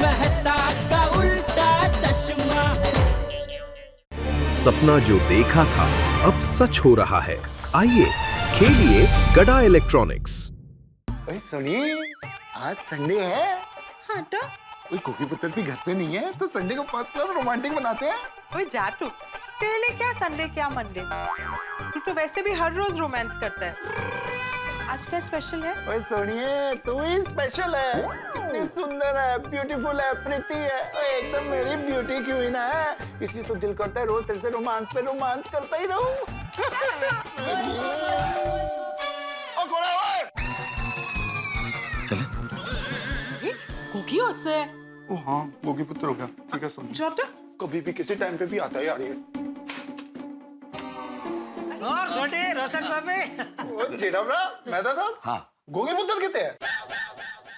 मेहता का उल्टा चश्मा। सपना जो देखा था अब सच हो रहा है। आइए खेलिए गड़ा इलेक्ट्रॉनिक्स। ओए सुनिए, आज संडे है। हाँ तो कोई कोकी पुत्र भी घर पे नहीं है, तो संडे को फर्स्ट क्लास रोमांटिक बनाते हैं। ओए जा तू, तेरे लिए क्या संडे क्या मंडे। तू तो वैसे भी हर रोज रोमांस करता है। आज क्या स्पेशल है? ओए सुनिए, तू ही स्पेशल है। कितनी सुंदर है, ब्यूटीफुल है, प्रिटी है, ओए एकदम मेरी ब्यूटी क्वीन है। इसलिए तो दिल करता है रोज तेरे से रोमांस पे रोमांस करता ही रहूं। ओ कोड़ा ओए, ये कुकी उससे ओ हाँ, कोकी पुत्र हो गया। ठीक है सुन, छोटा कभी भी किसी टाइम पे भी आता है यार ये। और छोटे रोशन बाबे। ओ जेड़ा ब्रा, मेहता साहब। हाँ। गोगी पुत्र कितने हैं?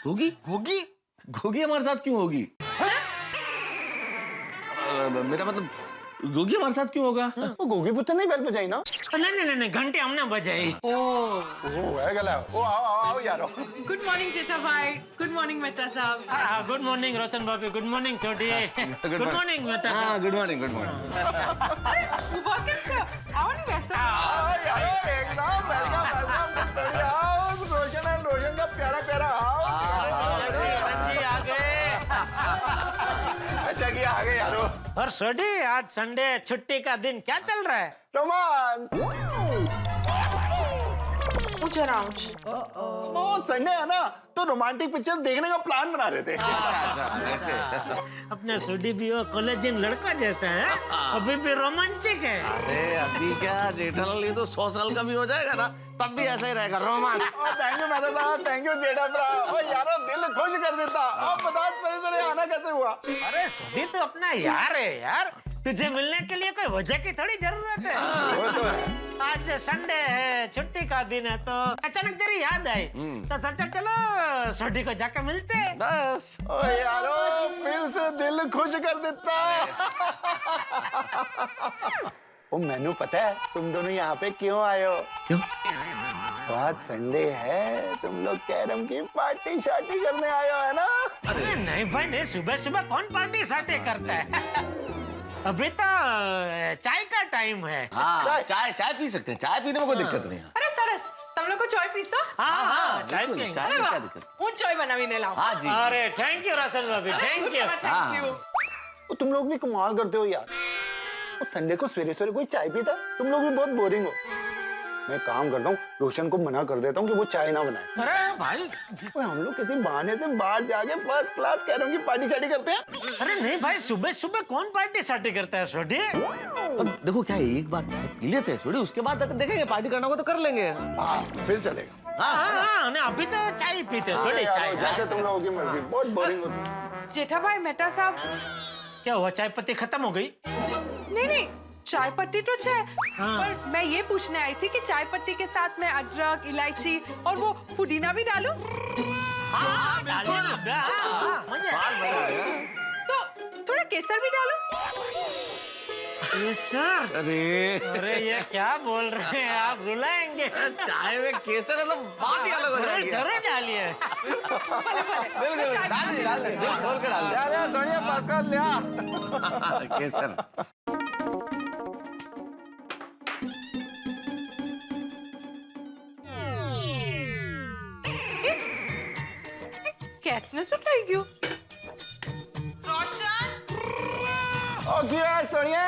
गोगी गोगी गोगी हमारे साथ क्यों होगी? मेरा मतलब गोगी हमारे साथ क्यों होगा? वो गोगी पुत्र नहीं बेल बजाई ना? नहीं घंटे हमने बजाई। ओ है गला। ओ आओ आओ आओ यारो। गुड मॉर्निंग जेठा भाई, गुड मॉर्निंग मेहता साहब। गुड मॉर्निंग रोशन बाबे, गुड मॉर्निंग छोटी। गुड मॉर्निंग मेहता हाँ, साहब। Good morning good morning. उबा के छ आओ नहीं वैसा। आओ यारो, एकदम वेलकम वेलकम। सड़ी आओ, रोशन का प्यारा प्यारा आओ। जी आ गए। अच्छा किया आ गए यारो। और छोटी आज संडे छुट्टी का दिन, क्या चल रहा है? रोमांस। ऊंच अराउंड। ओ संडे है ना, तो रोमांटिक पिक्चर देखने का प्लान बना रहे थे। अपने छोटी भी वो कॉलेजियन लड़का जैसा है, अभी भी रोमांचिक है। अरे अभी क्या जेठालाल, ये तो 100 साल का भी हो जाएगा ना, तब भी ऐसा ही रहेगा रोमांस। थैंक यू मेहता साहब, थैंक यू जेठा ब्रा। ओ यारो दिल खुश कर देता। अब बता सवेरे आना कैसे हुआ? अरे छोटी तो अपना यार है यार, तुझे मिलने के लिए कोई वजह की थोड़ी जरूरत है। वो तो है। आज संडे है, छुट्टी का दिन है, तो अचानक तेरी याद आई तो सोचा चलो छोटी को जाकर मिलते हैं। बस। ओ यारो फिर से दिल खुश कर देता। ओ मैनू पता है तुम दोनों यहाँ पे क्यों आए हो? क्यों? तो आज संडे है, तुम लोग कैरम की पार्टी शार्टी करने आए हो है ना? अरे नहीं भाई नहीं, सुबह सुबह कौन पार्टी सार्टी करता है। अभी तो चाय का टाइम है। हाँ, चाय पी सकते हैं, चाय पीने में कोई दिक्कत नहीं है। अरे सरस, तुम लोग को चाय पीसो? हाँ चाय बिल्कुल, पियेंगे। चाय अरे में क्या वाह, दिक्कत? ऊंच चाय बनावीने लाओ। हाँ जी। अरे थैंक यू रोशन बाबी, थैंक यू। Thank you. ओ, तुम लोग भी कमाल करते हो यार। तो संडे को सवेरे सवेरे कोई चाय पीता? तुम लोग भी बहुत बोरिंग हो। मैं काम करता हूँ, रोशन को मना कर देता हूँ कि वो चाय ना बनाए। अरे भाई, ओए, हम लोग किसी बहाने से बाहर जाके फर्स्ट क्लास कैरम की पार्टी शार्टी करते हैं। अरे नहीं भाई, सुबह सुबह कौन पार्टी सार्टी करता है छोटी। अब देखो क्या है, एक बार चाय पी लेते हैं थोड़ी, उसके बाद अगर देखेंगे पार्टी करना होगा तो कर लेंगे। हाँ फिर चलेगा। हाँ नहीं, अभी तो चाय पीते हैं छोटी, यारो, चाय। जैसे तुम लोगों की मर्जी, बहुत बोरिंग होती। जेठा भाई मेहता साहब, क्या हुआ, चाय पत्ती खत्म हो गई? नहीं चाय पत्ती तो है, पर मैं ये पूछने आई थी कि चाय पत्ती के साथ मैं अदरक, इलायची और वो पुदीना भी डालूं? हाँ डालिए ना। स्वाद बड़ा है। तो थोड़ा केसर भी डालूं? केसर? अरे ये क्या बोल रहे हैं आप, रुलाएंगे। चाय में केसर है तो बात ही अलग हो जाएगी। जरूर डालिए। बिल्कुल, डाल दे, दिल खोल के डाल दे। अरे सोनिया पास का लिया। केसर। कैसने सुटाई क्यों? रोशन, ओ क्या है सोनिया?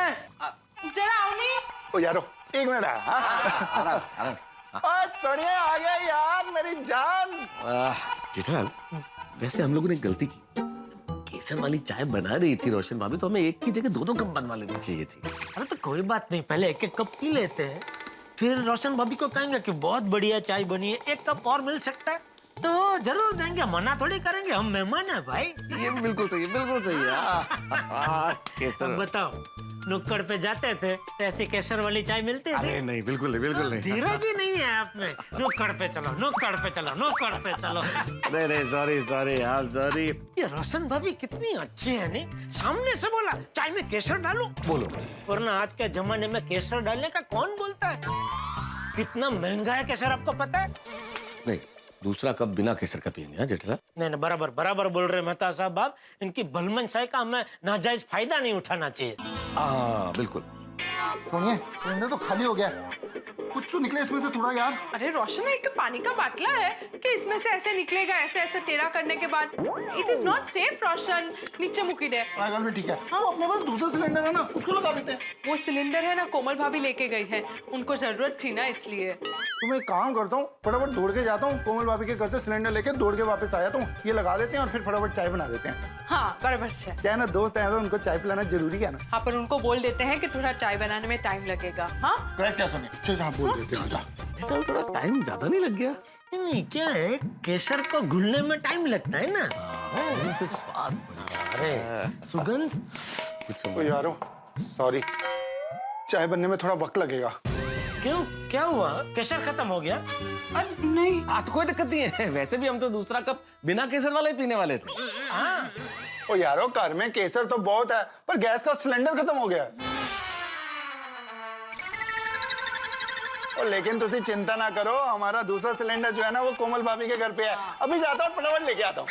जरा आओ नहीं। ओ यारो एक मिनट है। हाँ? आराम। ओ सोनिया आ गया यार, मेरी जान। जेठालाल, वैसे हम लोगों ने गलती की। केसर वाली चाय बना रही थी रोशन भाभी, तो हमें एक की जगह दो कप बनवा लेनी चाहिए थी। अरे तो कोई बात नहीं, पहले एक एक कप पी लेते हैं, फिर रोशन भाभी को कहेंगे कि बहुत बढ़िया चाय बनी है, एक कप और मिल सकता है तो जरूर देंगे, मना थोड़ी करेंगे, हम मेहमान है भाई। ये बिल्कुल सही है, बिल्कुल सही है। केसर। अब बताओ, नुक्कड़ पे जाते थे तो ऐसी केसर वाली चाय मिलती थी? अरे नहीं, बिल्कुल नहीं। धीरज ही नहीं है आप में। नुक्कड़ पे चलो, नुक्कड़ पे चलो, नुक्कड़ पे चलो। नहीं, सॉरी यार, सॉरी। ये रोशन भाभी कितनी अच्छी है नहीं, सामने से बोला चाय में केसर डालो, बोलो। वरना आज के जमाने में केसर डालने का कौन बोलता है? कितना महंगा है केसर, आपको पता है? नहीं, दूसरा कप बिना केसर का पियेंगे हाँ जेठलाल? नहीं नहीं, बराबर बराबर बोल रहे मेहता साहब आप। इनकी भलमनसाई का हमें नाजायज फायदा नहीं उठाना चाहिए। हाँ बिल्कुल। सुनिए, सिलेंडर तो खाली हो गया, कुछ तो निकले इसमें से थोड़ा यार। अरे रोशन, एक तो पानी का बाटला है कि इसमें से ऐसे निकलेगा, ऐसे ऐसे टेढ़ा करने के बाद। इट इज नॉट सेफ रोशन। नीचे मुकी दे। पागल भी ठीक है। हाँ, अपने पास दूसरा सिलेंडर है ना, उसको लगा देते हैं। वो सिलेंडर है ना, कोमल भाभी लेके गई है, उनको जरूरत थी ना इसलिए। तो मैं एक काम करता हूँ, फटाफट दौड़ के जाता हूँ, कोमल भाभी के घर से सिलेंडर लेके दौड़ के वापस आ जाता हूँ। ये लगा देते हैं और फिर फटाफट चाय बना देते हैं। हाँ बराबर से। क्या है ना, दोस्त है तो उनको चाय पिलाना जरूरी है ना। हाँ, पर उनको बोल देते हैं कि थोड़ा चाय बनाने में टाइम लगेगा। हाँ करेक्ट है सुनिए, चल हाँ बोल देते हैं। जेठलाल थोड़ा टाइम ज्यादा नहीं लग गया? नहीं, क्या है, केसर को घुलने में टाइम लगता है ना। फिर स्वाद अरे सुगंध। ओ यारो, सॉरी, चाय बनने में थोड़ा वक्त लगेगा। क्यों, क्या हुआ? केसर खत्म हो गया? नहीं, तो कोई दिक्कत नहीं है, वैसे भी हम तो दूसरा कप बिना केसर वाला ही पीने वाले थे। हाँ ओ यारो, घर में केसर तो बहुत है, पर गैस का सिलेंडर खत्म हो गया। और लेकिन तुसी चिंता ना करो, हमारा दूसरा सिलेंडर जो है ना वो कोमल भाभी के घर पे है। अभी जाता हूँ, फटाफट लेके आता हूँ।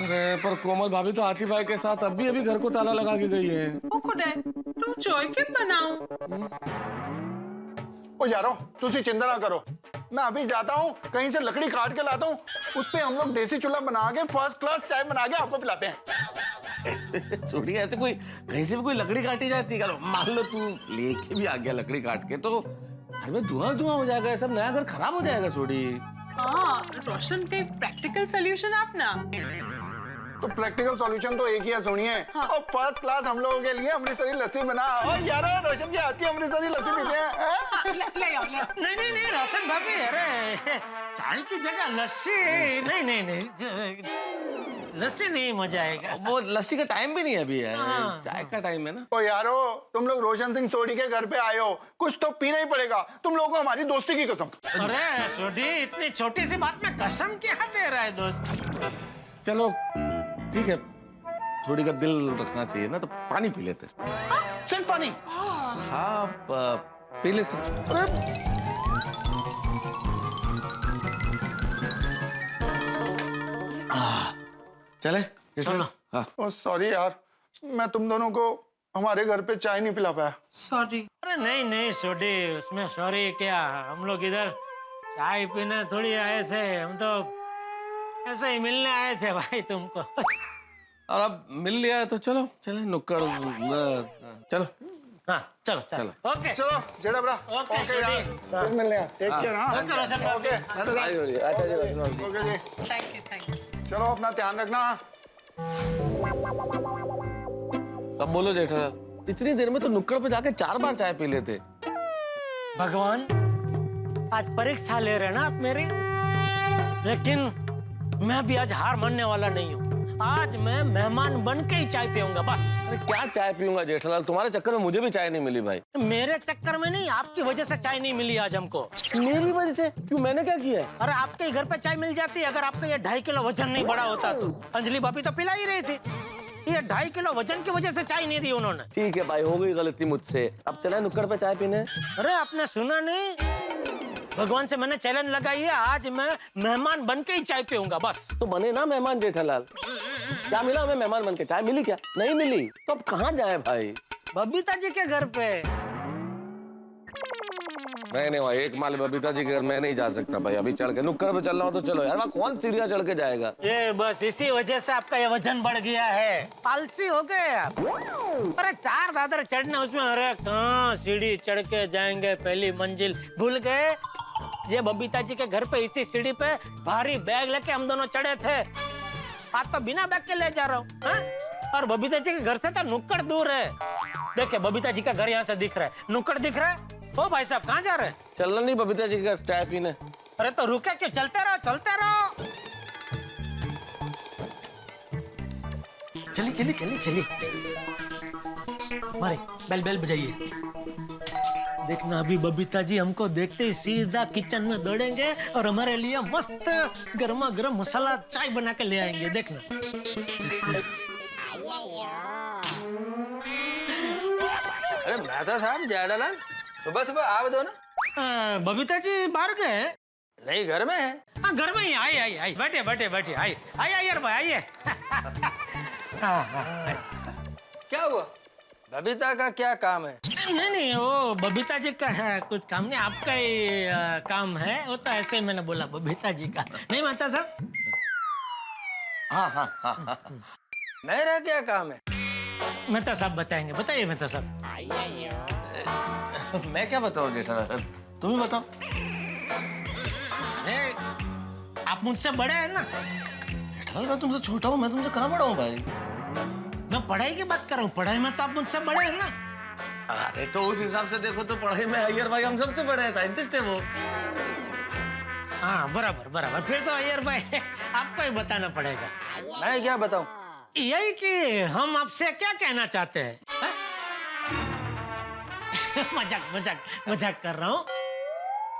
अरे पर कोमल भाभी तो हाथी भाई के साथ अभी घर को ताला लगा के गई है। वो खुद है, तुम चाय क्यों बनाऊं? ओ यारो, तुसी चिंता ना करो, मैं अभी जाता हूँ, कहीं से लकड़ी काट के लाता हूँ, उस पे हम लोग देसी चूल्हा बना के फर्स्ट क्लास चाय बना के आपको पिलाते हैं। छोड़िए, ऐसे कोई कहीं से भी कोई लकड़ी काटी जाती है, मान लो तू लेके भी आ गया लकड़ी काट के, तो घर में धुआं धुआं हो जाएगा, सब नया घर खराब हो जाएगा। छोड़ी हाँ रोशन, के प्रैक्टिकल सॉल्यूशन आप ना। तो प्रैक्टिकल सॉल्यूशन तो एक ही है, सुनिए। हाँ। और फर्स्ट क्लास हम लोगों के लिए अमृतसरी लस्सी बना। और यार, रोशन के हाथ की अमृतसरी लस्सी पीते हैं। ले आओ, ले आओ। नहीं रोशन भाभी, अरे चाय की जगह लस्सी। नहीं, लस्सी नहीं, मजा आएगा। वो लस्सी का टाइम भी नहीं है अभी है, चाय का टाइम है ना। ओ यारो, तुम लोग रोशन सिंह सोडी के घर पे आए हो, कुछ तो पीना ही पड़ेगा, तुम लोगों को हमारी दोस्ती की कसम। अरे सोडी, इतनी छोटी सी बात में कसम क्या दे रहा है दोस्त? चलो ठीक है, छोड़ी का दिल रखना चाहिए ना, तो पानी पी लेते। सिर्फ पानी? हाँ पी लेते। चले चलो। हाँ ओ सॉरी यार, मैं तुम दोनों को हमारे घर पे चाय नहीं पिला पाया। सॉरी। अरे नहीं सोडी, उसमें सॉरी क्या, हम लोग इधर चाय पीने थोड़ी आए थे, हम तो ऐसे ही मिलने आए थे भाई तुमको। और अब मिल लिया है तो चलो चले नुक्कड़ चलो। हाँ चलो। ओके चलो जेड़ा ब्रा। ओके, यार, छोटी। फिर मिलने हैं। Take care. हाँ ओके, रोशन भाई। ओके, अच्छा जी। ओके जी, थैंक यू। चलो अपना ध्यान रखना। अब बोलो जेठालाल, इतनी देर में तो नुक्कड़ पे जाके 4 बार चाय पी लेते। भगवान, आज परीक्षा ले रहे हैं ना आप मेरी, लेकिन मैं भी आज हार मानने वाला नहीं हूँ। आज मैं मेहमान बन के ही चाय पीऊंगा बस। अरे क्या चाय पीऊंगा जेठालाल, तुम्हारे चक्कर में मुझे भी चाय नहीं मिली भाई। मेरे चक्कर में नहीं, आपकी वजह से चाय नहीं मिली आज हमको। मेरी वजह से? क्यों, मैंने क्या किया है? अरे आपके घर पे चाय मिल जाती अगर आपका ये 2.5 किलो वजन नहीं बढ़ा होता तो। अंजलि भाभी तो पिला ही रही थी, ये 2.5 किलो वजन की वजह से चाय नहीं दी उन्होंने। ठीक है भाई, हो गई गलती मुझसे, अब चले नुक्कड़ पे चाय पीने। अरे आपने सुना नहीं, भगवान से मैंने चैलेंज लगाई है, आज मैं मेहमान बन के ही चाय पीऊंगा बस। तो बने ना मेहमान जेठालाल। क्या मिला हमें मेहमान बन के? चाय मिली क्या? नहीं मिली, तो अब कहाँ जाए भाई? बबीता जी के घर पे। नहीं भाई, एक माल बबीता जी के घर मैं नहीं जा सकता भाई, अभी चढ़ के नुक्कड़ पे चल रहा हूँ तो चलो यार, वहाँ कौन सीढ़ियाँ चढ़ के जाएगा? ये बस इसी वजह से आपका ये वजन बढ़ गया है, आलसी हो गए आप। अरे 4 दादर चढ़ना उसमें, अरे कहाँ सीढ़ी चढ़ के जाएंगे, पहली मंजिल भूल गए। ये बबीता जी के घर पे इसी सीढ़ी पे भारी बैग लेके हम दोनों चढ़े थे, आज तो बिना बैग के ले जा रहा हूँ। और बबीता जी के घर से तो नुक्कड़ दूर है। देखिए बबीता जी का घर यहाँ से दिख रहा है, नुक्कड़ दिख रहा है। ओ भाई साहब, कहाँ जा रहे हैं? चलना नहीं बबीता जी के घर चाय पीने? अरे तो रुके क्यों, चलते रहो चलते रहो। चलिए मारे बेल बेल बजाइए। देखना अभी बबीता जी हमको देखते ही सीधा किचन में दौड़ेंगे और हमारे लिए मस्त गर्मा गर्म मसाला चाय बना के ले आएंगे, देखना। अरे मेहता साहब, जेठालाल सुबह सुबह आप दो ना। बबीता जी बाहर गए? नहीं, घर में है। हाँ हाँ घर में ही आइए बैठे बैठे बैठे आइए आइए अय्यर भाई आइए। हाँ। क्या हुआ? बबीता का क्या काम है? नहीं वो बबीता जी का है कुछ काम नहीं, आपका ही काम है। वो तो ऐसे मैंने बोला बबीता जी का नहीं माता साहब। हाँ। मेरा क्या काम है? मेहता साहब बताएंगे, बताइए मेहता साहब। मैं क्या बताऊं जेठालाल, तुम ही बताओ। अरे आप मुझसे बड़े हैं ना। जेठालाल मैं तुमसे छोटा हूँ, मैं तुमसे कहाँ बड़ा हूँ भाई? मैं पढ़ाई की बात कर रहा हूँ, पढ़ाई में तो आप मुझसे बड़े हैं ना। अरे तो उस हिसाब से देखो तो पढ़ाई में अय्यर भाई हम सबसे बड़े हैं, साइंटिस्ट है वो। हाँ बराबर बराबर, फिर तो अय्यर भाई आपको ही बताना पड़ेगा। मैं क्या बताऊं? यही कि हम आपसे क्या कहना चाहते हैं। मजाक कर रहा हूँ।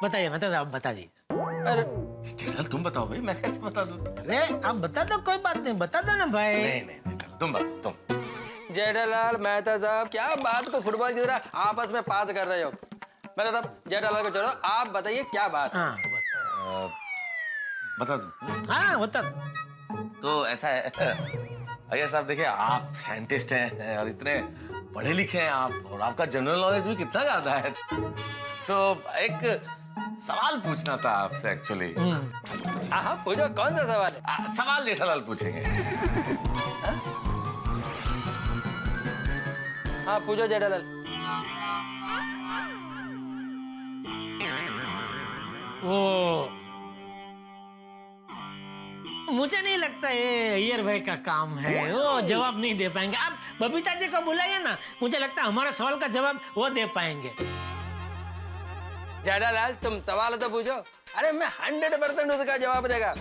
बताइए मेहता साहब बता दीजिए। अरे जेठालाल तुम बताओ भाई, मैं कैसे बता दूं? अरे आप बता दो, कोई बात नहीं, बता दो ना भाई। नहीं जेठालाल तुम बताओ तुम। जेठालाल मेहता साहब क्या बात को फुटबॉल की तरह आपस में पास कर रहे हो? मेहता साहब जेठालाल को छोड़ो, आप बताइए क्या बात? हाँ बता दो। हाँ बता। तो ऐसा है अय्यर साहब, देखिए आप साइंटिस्ट हैं और इतने पढ़े लिखे हैं आप, और आपका जनरल नॉलेज भी कितना ज्यादा है। तो एक सवाल पूछना था आपसे एक्चुअली। हाँ पूछो, कौन सा सवाल है? सवाल जेठालाल पूछेंगे। हाँ पूछो जेठालाल। वो मुझे नहीं लगता ये अय्यर भाई का काम है, वो जवाब नहीं दे पाएंगे। आप बबीता जी को बुलाइए ना, मुझे लगता है हमारा सवाल का जवाब वो दे पाएंगे। जेठालाल तुम सवाल तो पूछो। अरे मैं 100% उसका जवाब देगा,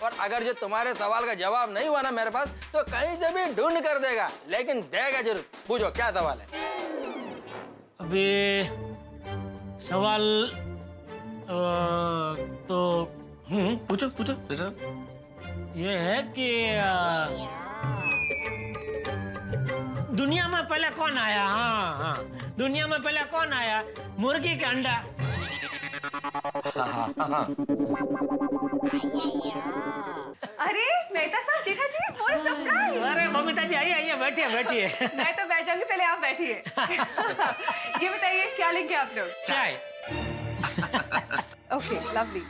और अगर जो तुम्हारे सवाल का जवाब नहीं हुआ ना मेरे पास, तो कहीं से भी ढूंढ कर देगा, लेकिन देगा जरूर। पूछो क्या सवाल है? अभी सवाल तो पूछो जेठालाल। ये है कि दुनिया में पहले कौन आया? हाँ दुनिया में पहले कौन आया? मुर्गी के अंडा। अरे मेहता साहब, जेठा जी, what a surprise! अरे बबीता जी आइए बैठिए बैठिए। मैं तो बैठ जाऊंगी, पहले आप बैठिए। ये बताइए क्या लेंगे आप लोग? चाय। Okay lovely.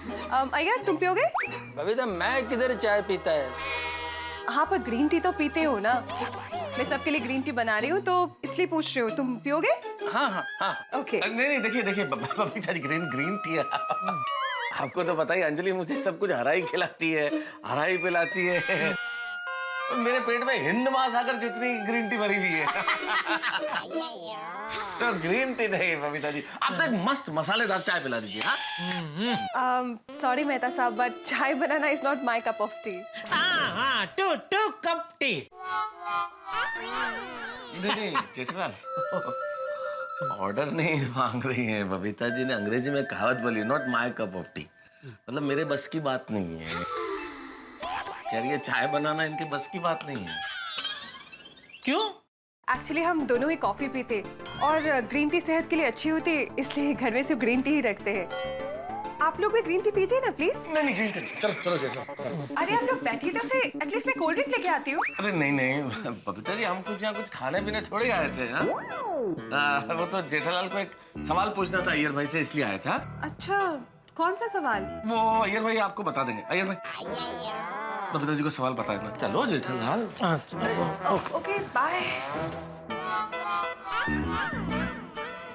अय्यर तुम पियोगे? बबीता मैं किधर चाय पीता है? हाँ पर ग्रीन टी तो पीते हो ना। मैं सबके लिए ग्रीन टी बना रही हूँ तो इसलिए पूछ रही हूँ, तुम पियोगे? हाँ। ओके। नहीं देखिए बबीता जी ग्रीन टी है। आपको तो पता ही, अंजलि मुझे सब कुछ हरा ही खिलाती है, हरा ही पिलाती है। मेरे पेट में हिंद महासागर जितनी ग्रीन टी भरी हुई है। तो ग्रीन टी नहीं बबीता जी, आप तो एक मस्त मसालेदार चाय पिला दीजिए। सॉरी मेहता साहब, बट चाय बनाना is not my cup of tea. हाँ टू कप टी। नहीं जेठालाल ऑर्डर नहीं मांग रही है बबीता जी ने, अंग्रेजी में कहावत बोली, not my cup of T. मतलब मेरे बस की बात नहीं है। कह रही है चाय बनाना इनके बस की बात नहीं है। क्यों? एक्चुअली हम दोनों ही कॉफी पीते और ग्रीन टी सेहत के लिए अच्छी होती है, इसलिए घर में सिर्फ ग्रीन टी ही रखते हैं। आप लोग भी ग्रीन टी पीजिए ना प्लीज। नहीं ग्रीन टी चलो जेठालाल। अरे आप लोग बैठिए तो से, एटलीस्ट मैं कोल्ड ड्रिंक लेके आती हूँ। अरे नहीं बबीता जी, हम कुछ यहाँ कुछ खाने पीने थोड़े आए थे। वो तो जेठालाल को एक सवाल पूछना था अय्यर भाई से, इसलिए आया था। अच्छा कौन सा सवाल? वो अय्यर भाई आपको बता देंगे। अय्यर भाई बबीता जी को सवाल बता देना। चलो जेठालाल। Okay bye.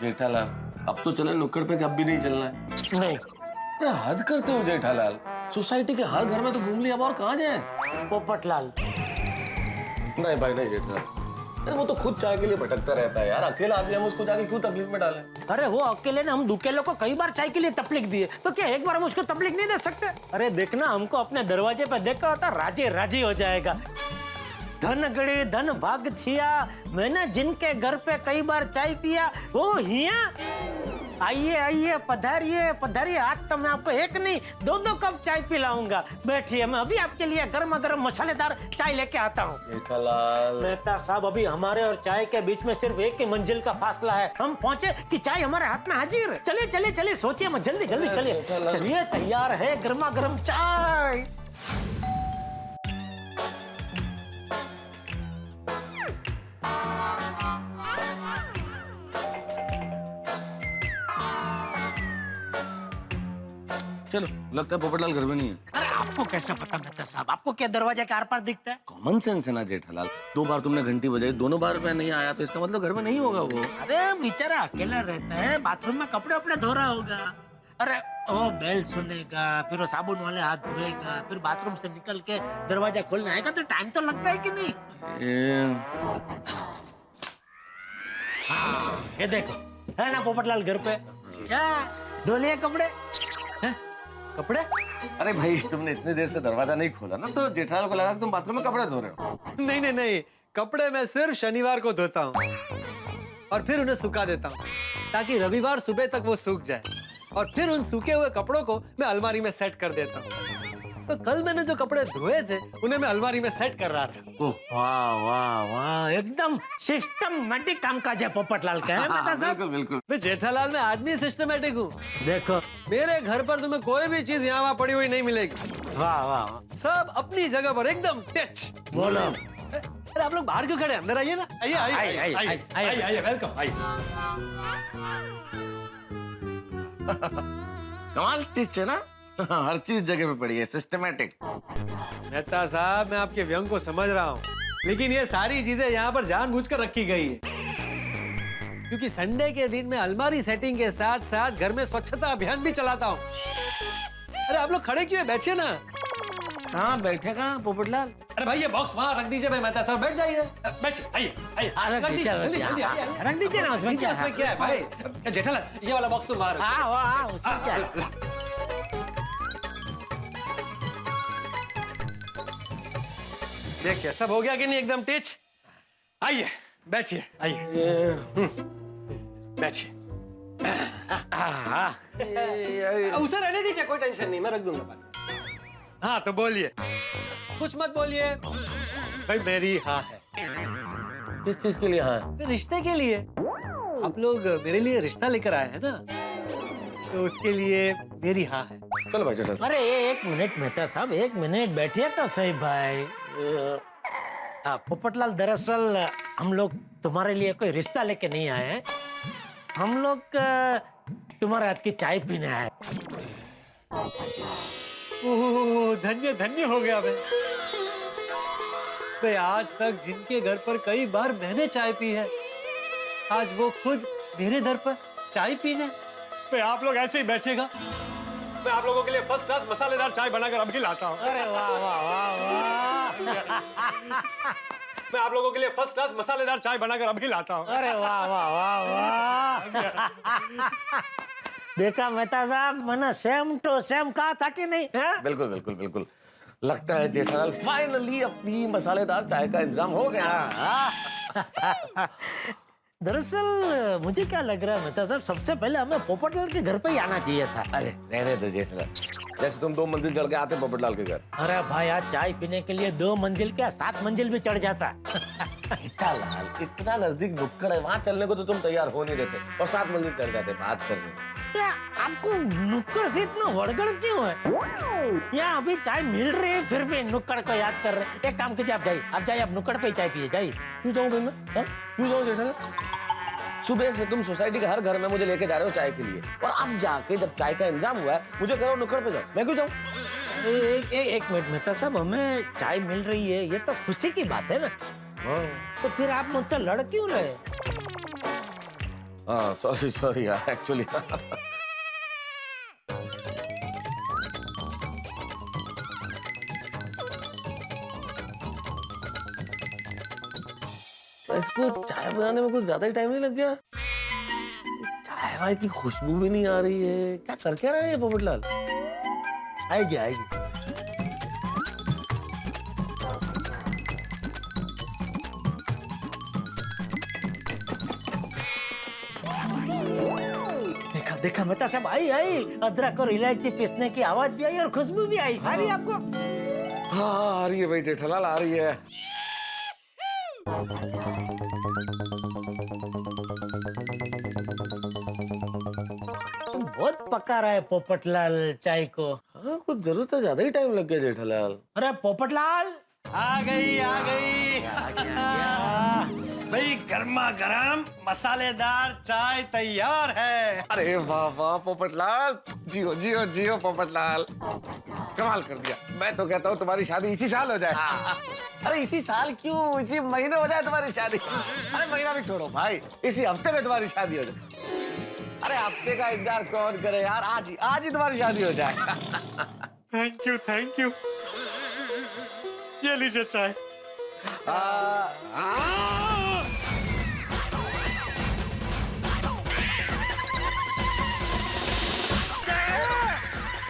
जेठालाल अब तो चले नुक्कड़ पे, अब भी नहीं चलना है? नहीं। अरे हद करते हो जेठालाल, सोसाइटी के हर घर में तो घूम लिया, अब और कहाँ जाए? पोपटलाल। नहीं भाई नहीं जेठालाल, अरे वो तो खुद चाय के लिए भटकता रहता है यार, अकेला आदमी, हम उसको जाके क्यों तकलीफ में डालें? अरे वो अकेले ने हम दुकेलों को कई बार चाय के लिए तकलीफ दी है, तो क्या एक बार हम उसको तकलीफ नहीं दे सकते? अरे देखना, हमको अपने दरवाजे पर देखा होता राजी राजी हो जाएगा। धन गड़े धन भाग थिया, मैंने जिनके घर पे कई बार चाय पिया वो हिया। आइए आइए, पधारिए पधारिए। आज तो मैं आपको एक नहीं दो दो कप चाय पिलाऊंगा। बैठिए, मैं अभी आपके लिए गर्मा गर्म मसालेदार चाय लेके आता हूँ। जेठालाल, मेहता साहब, अभी हमारे और चाय के बीच में सिर्फ एक ही मंजिल का फासला है। हम पहुँचे कि चाय हमारे हाथ में हाजिर। चलिए चलिए चलिए, सोचिए मत, जल्दी जल्दी चलिए। चलिए, तैयार है गर्मा गर्म चाय। चलो, लगता है पोपटलाल घर में नहीं है। अरे आपको कैसे पता मेहता साहब? आपको क्या दरवाजा के आर पार दिखता है? कॉमन सेंस है ना जेठालाल। 2 बार तुमने घंटी बजाई, दोनों बार मैं नहीं आया, तो इसका मतलब घर में नहीं होगा वो। अरे बेचारा अकेला रहता है, बाथरूम में कपड़े अपने धो रहा होगा। अरे वो बेल सुनेगा, फिर वो साबुन वाले हाथ धोएगा, फिर बाथरूम से निकल के दरवाजा खोलने आएगा, तो टाइम तो लगता है कि नहीं? ये देखो, है ना पोपटलाल घर पे? क्या धो लिए कपड़े? कपड़े? अरे भाई, तुमने इतनी देर से दरवाजा नहीं खोला ना, तो जेठालाल को लगा कि तुम बाथरूम में कपड़े धो रहे हो। नहीं नहीं नहीं, कपड़े मैं सिर्फ शनिवार को धोता हूँ और फिर उन्हें सुखा देता हूँ ताकि रविवार सुबह तक वो सूख जाए, और फिर उन सूखे हुए कपड़ों को मैं अलमारी में सेट कर देता हूँ। तो कल मैंने जो कपड़े धोए थे उन्हें मैं अलमारी में सेट कर रहा था। वाह वाह वाह, एकदम सिस्टमैटिक कामकाज है पोपटलाल का, है मेहता साहब? बिल्कुल बिल्कुल। मैं जेठालाल में आदमी सिस्टमेटिक हूँ। देखो, मेरे घर पर तुम्हें कोई भी चीज यहाँ वहाँ पड़ी हुई नहीं मिलेगी। वाह वाह, सब अपनी जगह पर एकदम टच। बोलो। अरे आप लोग बाहर क्यों खड़े हैं? अंदर आइए ना। आइए आइए आइए, आइए आइए, आइए आइए आइए, वेलकम आइए। कमाल टिच है ना। हर चीज जगह पे पड़ी है, सिस्टमैटिक। मेहता साहब, मैं आपके व्यंग को समझ रहा हूँ, लेकिन ये सारी चीजें यहाँ पर जानबूझकर रखी गई है, क्योंकि संडे के दिन मैं अलमारी सेटिंग के साथ साथ घर में स्वच्छता अभियान भी चलाता हूँ। अरे आप लोग खड़े क्यों हैं? बैठिए ना। हाँ, बैठेगा पोपटलाल। अरे भाई, ये बॉक्स वहाँ रख दीजिए भाई। मेहता साहब बैठ जाइए, बैठिए, आइए आइए, रख दीजिए जल्दी जल्दी, आइए रख दीजिए ना, उसमें नीचे क्या उसमें क्या है भाई? जेठालाल, ये वाला बॉक्स तुम बाहर रखो। हाँ वाह, उसमें क्या है? देखिए, सब हो गया कि नहीं? एकदम टिच। आइए बैठिए, आइए बैठिए। उसे रहने दीजिए, कोई टेंशन नहीं, मैं रख दूंगा बाद में। हाँ तो बोलिए, कुछ मत बोलिए भाई। मेरी हाँ है। किस चीज के लिए? हाँ, रिश्ते के लिए। आप लोग मेरे लिए रिश्ता लेकर आए हैं ना, तो उसके लिए मेरी हाँ है। चलो भाई जेठालाल। अरे एक मिनट मेहता साहब, एक मिनट बैठिए तो सही भाई। पोपटलाल, दरअसल हम लोग तुम्हारे लिए कोई रिश्ता लेके नहीं आए हैं। हम लोग तुम्हारे हाथ की चाय पीने आए। ओह, धन्य धन्य हो गया मैं आज तक जिनके घर पर कई बार मैंने चाय पी है, आज वो खुद मेरे दर पर चाय पीने। मैं आप लोग ऐसे ही बैठेगा, मैं आप लोगों के लिए फर्स्ट क्लास मसालेदार चाय बनाकर अभी लाता हूँ। अरे वाह वाह वाह वाह। मैं आप लोगों के लिए फर्स्ट क्लास मसालेदार चाय बनाकर अभी लाता हूँ। अरे वाह वाह वाह वाह। देखा मेहता साहब, मैंने सेम टू सेम कहा था कि नहीं? है? बिल्कुल बिल्कुल बिल्कुल। लगता है जेठालाल फाइनली अपनी मसालेदार चाय का इंतजाम हो गया। दरअसल मुझे क्या लग रहा है मेहता साहब, सबसे पहले हमें पोपटलाल के घर पे ही आना चाहिए था। अरे रहने दो जेठालाल, जैसे तुम 2 मंजिल चढ़ के आते पोपटलाल के घर। अरे भाई, आज चाय पीने के लिए 2 मंजिल क्या 7 मंजिल भी चढ़ जाता। जेठालाल, इतना नजदीक नुक्कड़ है, वहाँ चलने को तो तुम तैयार हो नहीं रहते, और 7 मंजिल चढ़ जाते बात करने। क्या आपको नुक्कड़ से इतना वड़गड़ क्यों है? यहाँ अभी चाय मिल रही है, फिर भी नुक्कड़ को याद कर रहे। एक काम कीजिए, आप जाइए, आप नुक्कड़ पे ही चाय पिए, जाइए। क्यों जाऊँ भाई मैं? क्यों जाऊँ जेठालाल? सुबह से तुम सोसाइटी के हर घर में मुझे लेके जा रहे हो चाय के लिए, और अब जाके जब चाय का इंतजाम हुआ है मुझे कहो नुक्कड़ पे जाओ, मैं क्यों जाऊँ? एक मिनट मेहता साहब, हमें चाय मिल रही है, ये तो खुशी की बात है ना। तो फिर आप मुझसे लड़ क्यों रहे? हाँ, सॉरी यार, एक्चुअली इसको चाय बनाने में कुछ ज्यादा ही टाइम नहीं लग गया? चाय वाय की खुशबू भी नहीं आ रही है, क्या कर क्या रहा है ये पोपटलाल? आएगी। देखा देखा मेहता साहब, आई आई अदरक और इलायची पीसने की आवाज भी आई और खुशबू भी आई। आ रही है आपको? हाँ आ रही है भाई जेठालाल, आ रही है। तुम बहुत पका रहा है पोपटलाल चाय को। हाँ कुछ जरूरत है, ज्यादा ही टाइम लग गया जेठालाल। अरे पोपटलाल आ गई आ गई। भाई गर्मा गर्म मसालेदार चाय तैयार है। अरे वाह वाह पोपटलाल, जियो जियो जियो पोपटलाल, कमाल कर दिया। मैं तो कहता हूँ तुम्हारी शादी इसी साल हो जाए। अरे इसी साल क्यों, इसी महीने हो जाए तुम्हारी शादी। अरे महीना भी छोड़ो भाई, इसी हफ्ते में तुम्हारी शादी हो जाए। अरे हफ्ते का इंतजार कौन करे यार, आज ही तुम्हारी शादी हो जाए। Thank you. ये लीजिए चाय।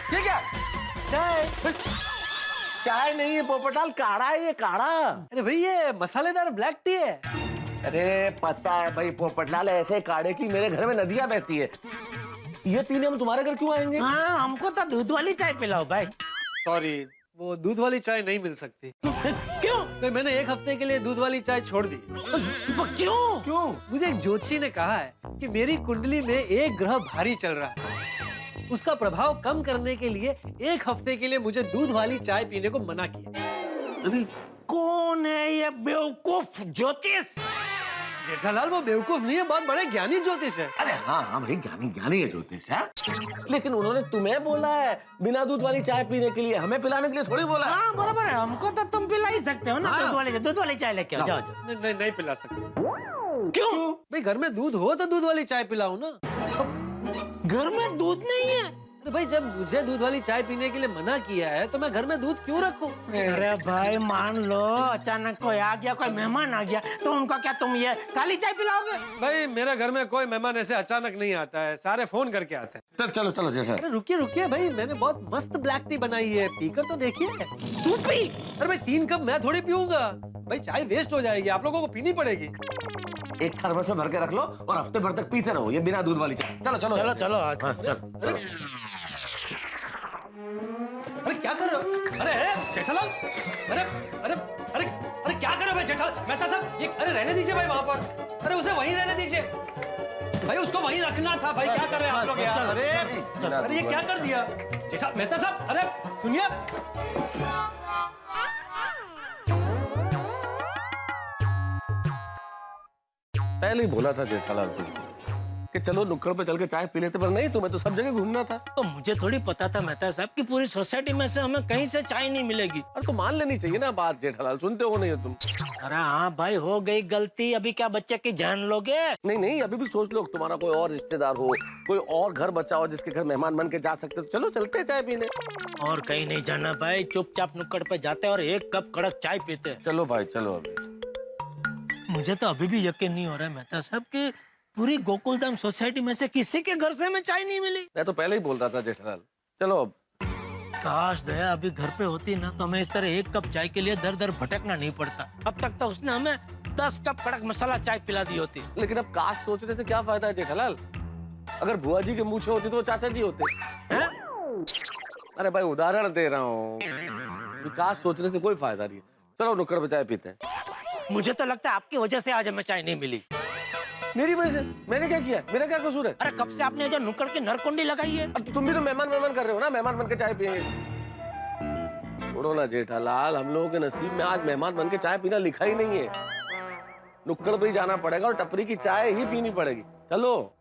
ठीक है, चाय नहीं है पोपटलाल, काढ़ा है ये, काढ़ा। अरे भाई ये मसालेदार ब्लैक टी है। अरे पता है भाई पोपटलाल, ऐसे काढ़े की मेरे घर में नदियां बहती है। ये पीने हम तुम्हारे घर क्यों आएंगे? हाँ हमको तो दूध वाली चाय पिलाओ भाई। सॉरी, वो दूध वाली चाय नहीं मिल सकती। क्यों? तो मैंने एक हफ्ते के लिए दूध वाली चाय छोड़ दी। क्यों? मुझे एक ज्योतिषी ने कहा है कि मेरी कुंडली में एक ग्रह भारी चल रहा है, उसका प्रभाव कम करने के लिए एक हफ्ते के लिए मुझे दूध वाली चाय पीने को मना किया। अभी कौन है ये बेवकूफ ज्योतिष? जेठालाल वो बेवकूफ नहीं है, बहुत बड़े ज्ञानी ज्योतिष है। अरे हाँ भाई, ज्ञानी है ज्योतिष है, लेकिन उन्होंने तुम्हें बोला है बिना दूध वाली चाय पीने के लिए, हमें पिलाने के लिए थोड़ी बोला है। हाँ बराबर है, हमको तो तुम पिला ही सकते हो ना। हाँ। दूध वाली चाय लेके आओ, जाओ। नहीं पिला सकते। क्यों? भाई घर में दूध हो तो दूध वाली चाय पिलाऊं ना। घर में दूध नहीं है? अरे भाई जब मुझे दूध वाली चाय पीने के लिए मना किया है तो मैं घर में दूध क्यों रखूं? अरे भाई मान लो अचानक कोई आ गया, कोई मेहमान आ गया, तो उनको क्या तुम ये काली चाय पिलाओगे? भाई मेरे घर में कोई मेहमान ऐसे अचानक नहीं आता है, सारे फोन करके आते हैं। चलो जेठा। अरे रुकिए भाई, मैंने बहुत मस्त ब्लैक टी बनाई है, पीकर तो देखिए। तू पी। अरे भाई 3 कप मैं थोड़ी पीऊंगा भाई, चाय वेस्ट हो जाएगी, आप लोगों को पीनी पड़ेगी। एक थर्मस में भर के रख लो और हफ्ते भर तक पीते रहो ये बिना दूध वाली चाय। चलो आज। हाँ, चलो। अरे क्या कर रहे हो? अरे जेठालाल, अरे क्या कर रहे हो भाई जेठालाल? मेहता साहब ये, अरे रहने दीजिए भाई वहां पर, अरे उसे वहीं रहने दीजिए भाई, उसको वहीं रखना था भाई। क्या कर रहे हैं आप लोग यार? अरे ये क्या कर दिया जेठा मेहता साहब? अरे सुनिए, पहले ही बोला था जेठालाल तुमको कि चलो नुक्कड़ पे चल के चाय पी लेते, पर नहीं, तुम्हें तो सब जगह घूमना था। तो मुझे थोड़ी पता था मेहता साहब कि पूरी सोसाइटी में से हमें कहीं से चाय नहीं मिलेगी। अरे तो मान लेनी चाहिए ना बात जेठालाल, सुनते हो नहीं हो तुम? अरे हाँ भाई हो गई गलती, अभी क्या बच्चे की जान लोगे? नहीं, अभी भी सोच लो, तुम्हारा कोई और रिश्तेदार हो, कोई और घर बचा हो जिसके घर मेहमान बन के जा सकते, तो चलो चलते चाय पीने। और कहीं नहीं जाना भाई, चुपचाप नुक्कड़ पे जाते और 1 कप कड़क चाय पीते। चलो भाई चलो। अभी मुझे तो अभी भी यकीन नहीं हो रहा है मेहता साहब कि पूरी गोकुलधाम सोसाइटी में से किसी के घर से हमें चाय नहीं मिली। मैं तो पहले ही बोल रहा था जेठालाल, चलो अब। काश दया अभी घर पे होती ना तो हमें इस तरह 1 कप चाय के लिए दर दर भटकना नहीं पड़ता। अब तक तो उसने हमें 10 कप कड़क मसाला चाय पिला दी होती। लेकिन अब काश सोचने से क्या फायदा है जेठालाल? अगर बुआ जी के मूछे होती तो वो चाचा जी होते हैं। अरे भाई उदाहरण दे रहा हूँ, काश सोचने से कोई फायदा नहीं है। चलो नुक्कड़ पे चाय पीते हैं। मुझे तो लगता है आपकी वजह से आज हमें चाय नहीं मिली। मेरी वजह से? मैंने क्या किया? मेरा क्या कसूर है? अरे कब से आपने जो नुक्कड़ की नरकुंडी लगाई है? अब तुम भी तो मेहमान कर रहे हो ना, मेहमान बन के चाय पिएंगे। छोड़ो ना जेठालाल, हम लोगों के नसीब में आज मेहमान बन के चाय पीना लिखा ही नहीं है। नुक्कड़ पे ही जाना पड़ेगा और टपरी की चाय ही पीनी पड़ेगी। चलो।